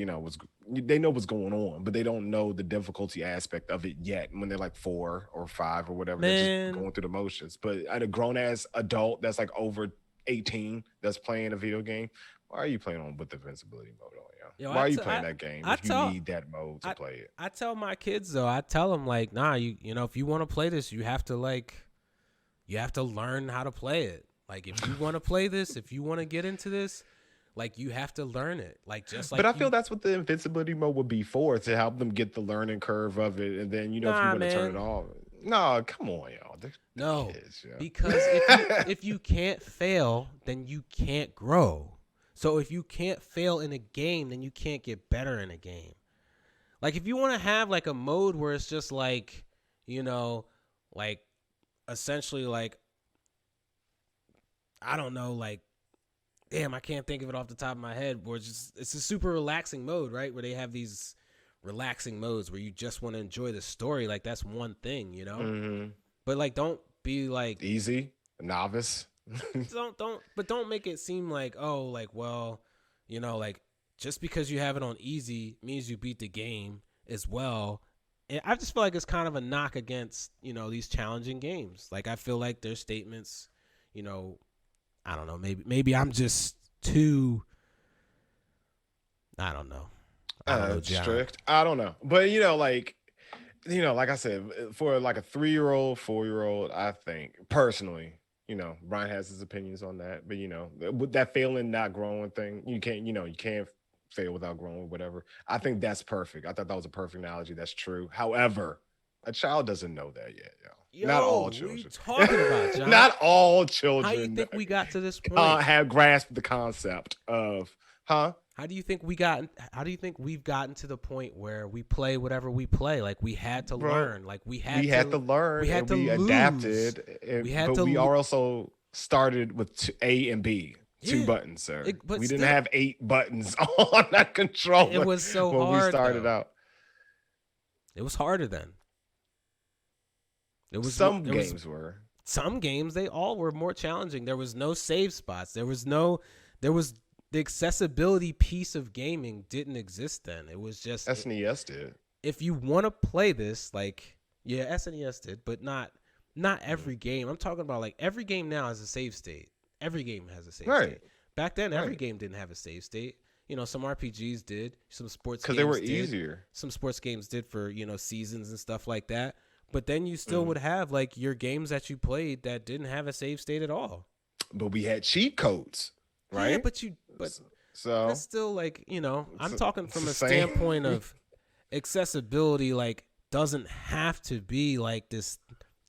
they know what's going on, but they don't know the difficulty aspect of it yet when they're like 4 or 5 or whatever. They're just going through the motions. But at a grown-ass adult that's like over 18 that's playing a video game, why are you playing on with the invincibility mode on? Why are you playing that game if you need that mode to play it? I tell my kids though, I tell them like, nah, if you want to play this, you have to learn how to play it. Like if you want to play this, if you want to get into this, like you have to learn it. Like just like. But I feel that's what the invincibility mode would be for, to help them get the learning curve of it, and then if you want to turn it off. No, come on, y'all. No, kids, because if you can't fail, then you can't grow. So if you can't fail in a game, then you can't get better in a game. Like if you want to have like a mode where it's just like, like essentially like I don't know, like, damn, I can't think of it off the top of my head. Where it's a super relaxing mode, right? Where they have these relaxing modes where you just want to enjoy the story. Like that's one thing, you know. Mm-hmm. But like, don't be like easy, novice. don't make it seem like, oh, like, well, you know, like just because you have it on easy means you beat the game as well. And I just feel like it's kind of a knock against, you know, these challenging games. Like I feel like their statements, you know, I don't know, maybe I'm just too, I don't know, John. Strict. I don't know, but like I said, for like a 3-year-old, 4-year-old, I think personally, Brian has his opinions on that, but with that failing, not growing thing, you can't fail without growing, whatever. I think that's perfect. I thought that was a perfect analogy. That's true. However, a child doesn't know that yet, not all children. What are you talking about, John? Not all children. How do you think we got to this point? Have grasped the concept of, How do you think we've gotten to the point where we play whatever we play? Like we had to learn. Like we had to learn. We had to lose. Adapted. We also started with A and B. 2 buttons, sir. We didn't have 8 buttons on that controller. It was so when hard. We started out. It was harder then. Some games they all were more challenging. There was no save spots. There was the accessibility piece of gaming didn't exist then. It was just SNES did. If you want to play this, like, yeah, SNES did, but not every game. I'm talking about like every game now has a save state. Every game has a save state. Back then, every game didn't have a save state. Some RPGs did. Some sports games because they were did. Easier. Some sports games did for seasons and stuff like that. But then you still would have like your games that you played that didn't have a save state at all. But we had cheat codes, right? Yeah, but so that's still like, I'm talking from a standpoint of accessibility. Like, doesn't have to be like this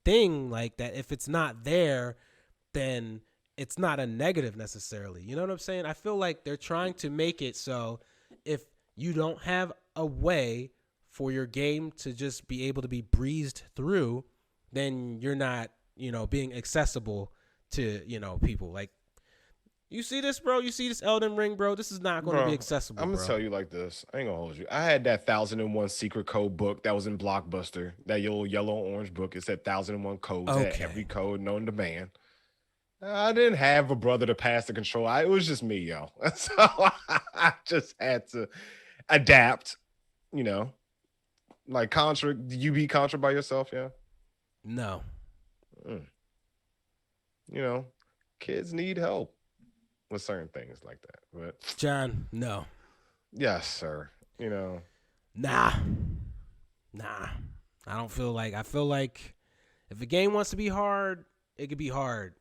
thing like that. If it's not there, then it's not a negative necessarily. You know what I'm saying? I feel like they're trying to make it so if you don't have a way for your game to just be able to be breezed through, then you're not, being accessible to, people. Like, you see this, bro? You see this Elden Ring, bro? This is not going to be accessible, I'm going to tell you like this. I ain't going to hold you. I had that 1001 secret code book that was in Blockbuster. That yellow orange book. It said 1001 codes. Okay. It had every code known to man. I didn't have a brother to pass the control. It was just me, yo. So I just had to adapt, Like Contra, did you beat Contra by yourself, yeah? No. Kids need help with certain things like that. But John, no. Yes, sir. Nah. I feel like if a game wants to be hard, it could be hard.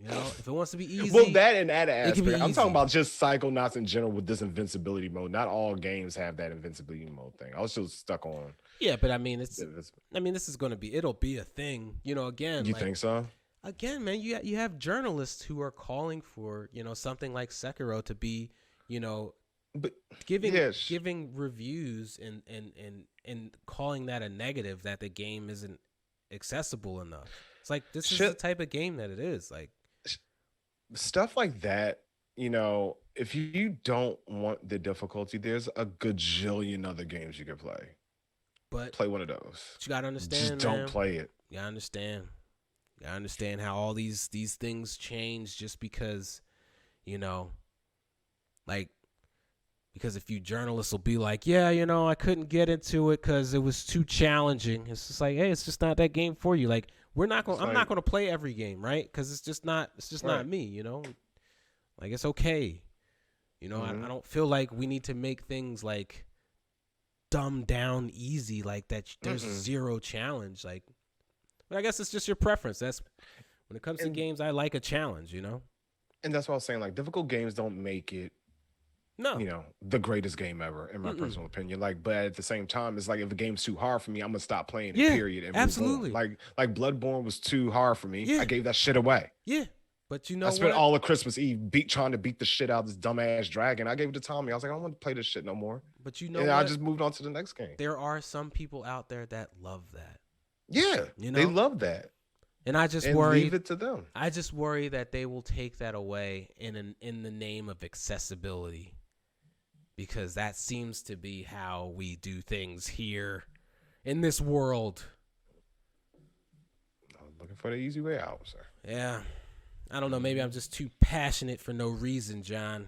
If it wants to be easy. Well, that and that aspect. I'm talking about just Psychonauts in general with this invincibility mode. Not all games have that invincibility mode thing. I was still stuck on. Yeah, but I mean, this is going to be, it'll be a thing, again. You think so? Again, man, you have journalists who are calling for, something like Sekiro to be, but giving reviews and calling that a negative, that the game isn't accessible enough. It's like, this is the type of game that it is. Like, stuff like that, if you don't want the difficulty, there's a gajillion other games you can play. But play one of those. But you gotta understand, just don't play it. You gotta understand. You gotta understand how all these things change just because, like, because a few journalists will be like, yeah, I couldn't get into it because it was too challenging. It's just like, hey, it's just not that game for you. Like, I'm not going to play every game, right? Because it's just not me, Like, it's okay. I don't feel like we need to make things like dumbed down easy, like that. There's zero challenge. Like, but I guess it's just your preference. That's when it comes to games, I like a challenge, And that's what I was saying. Like, difficult games don't make it, the greatest game ever, in my personal opinion. Like, but at the same time, it's like if a game's too hard for me, I'm gonna stop playing it. Period. And absolutely. Like Bloodborne was too hard for me. Yeah. I gave that shit away. Yeah, but I spent all of Christmas Eve trying to beat the shit out of this dumbass dragon. I gave it to Tommy. I was like, I don't want to play this shit no more. But I just moved on to the next game. There are some people out there that love that. Yeah, they love that. And I just and worry. leave it to them. I just worry that they will take that away in the name of accessibility, because that seems to be how we do things here in this world. I'm looking for the easy way out, sir. Yeah. I don't know. Maybe I'm just too passionate for no reason, John.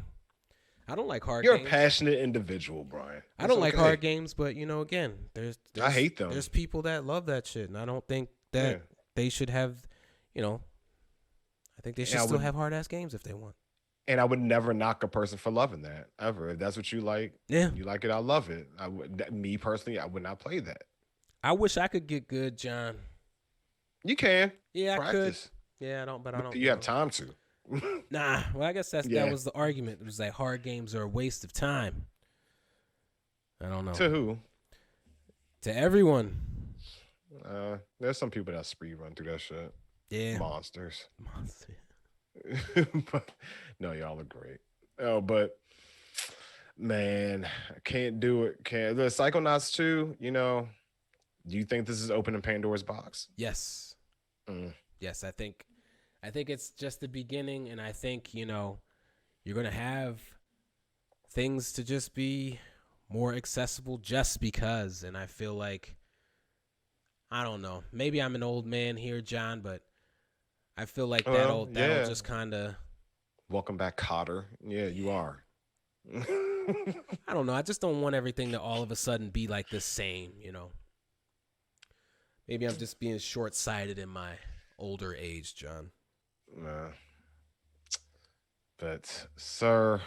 I don't like hard games. You're a passionate individual, Brian. I don't like hard games, but, again, there's I hate them. There's people that love that shit, and I don't think that they should have, I think they should still have hard-ass games if they want. And I would never knock a person for loving that, ever. If that's what you like, you like it, I love it. Me, personally, I would not play that. I wish I could get good, John. You can. Yeah, practice. I could. Yeah, I don't, but I don't. Do you have time to? Nah. Well, I guess that was the argument. It was like hard games are a waste of time. I don't know. To who? To everyone. There's some people that speed run through that shit. Yeah. Monsters. But, no, y'all are great. Oh, but man, I can't do it. The Psychonauts 2, do you think this is opening Pandora's box? Yes. Yes, I think it's just the beginning, and I think, you're going to have things to just be more accessible just because, and I feel like, I don't know, maybe I'm an old man here, John, but I feel like that'll just kind of... Welcome back, Cotter. Yeah, you are. I don't know. I just don't want everything to all of a sudden be like the same, Maybe I'm just being short-sighted in my older age, John. But, sir,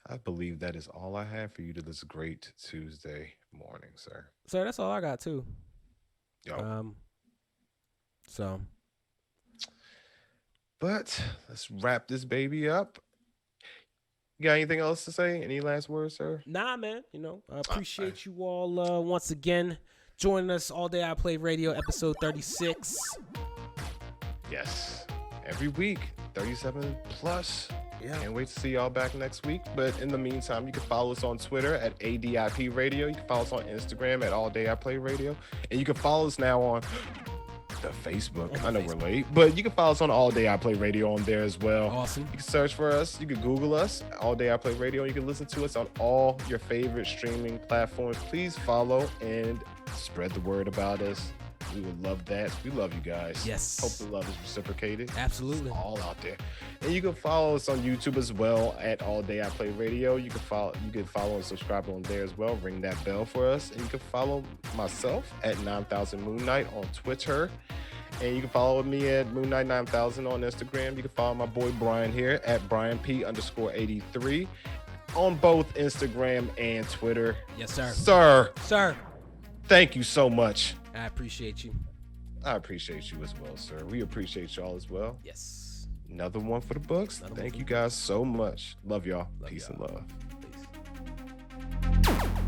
I believe that is all I have for you to this great Tuesday morning, sir. Sir, that's all I got, too. Yo. So... But let's wrap this baby up. You got anything else to say? Any last words, sir? Nah, man. I appreciate you all once again joining us all day. I Play Radio, episode 36. Yes, every week, 37 plus. Yeah. Can't wait to see y'all back next week. But in the meantime, you can follow us on Twitter at ADIP Radio. You can follow us on Instagram at All Day I Play Radio, and you can follow us now on the Facebook. I know we're late, but you can follow us on All Day I Play Radio on there as well. Awesome. You can search for us. You can Google us, All Day I Play Radio. You can listen to us on all your favorite streaming platforms. Please follow and spread the word about us. We would love that. We love you guys. Yes. Hope the love is reciprocated. Absolutely. It's all out there. And you can follow us on YouTube as well at All Day I Play Radio. You can follow and subscribe on there as well. Ring that bell for us. And you can follow myself at 9000 Moon Knight on Twitter. And you can follow me at Moon Knight 9000 on Instagram. You can follow my boy Brian here at BrianP_83 on both Instagram and Twitter. Yes, sir. Sir. Thank you so much. I appreciate you. I appreciate you as well, sir. We appreciate y'all as well. Yes. Another one for the books. Thank you guys so much. Love y'all. Peace and love. Peace.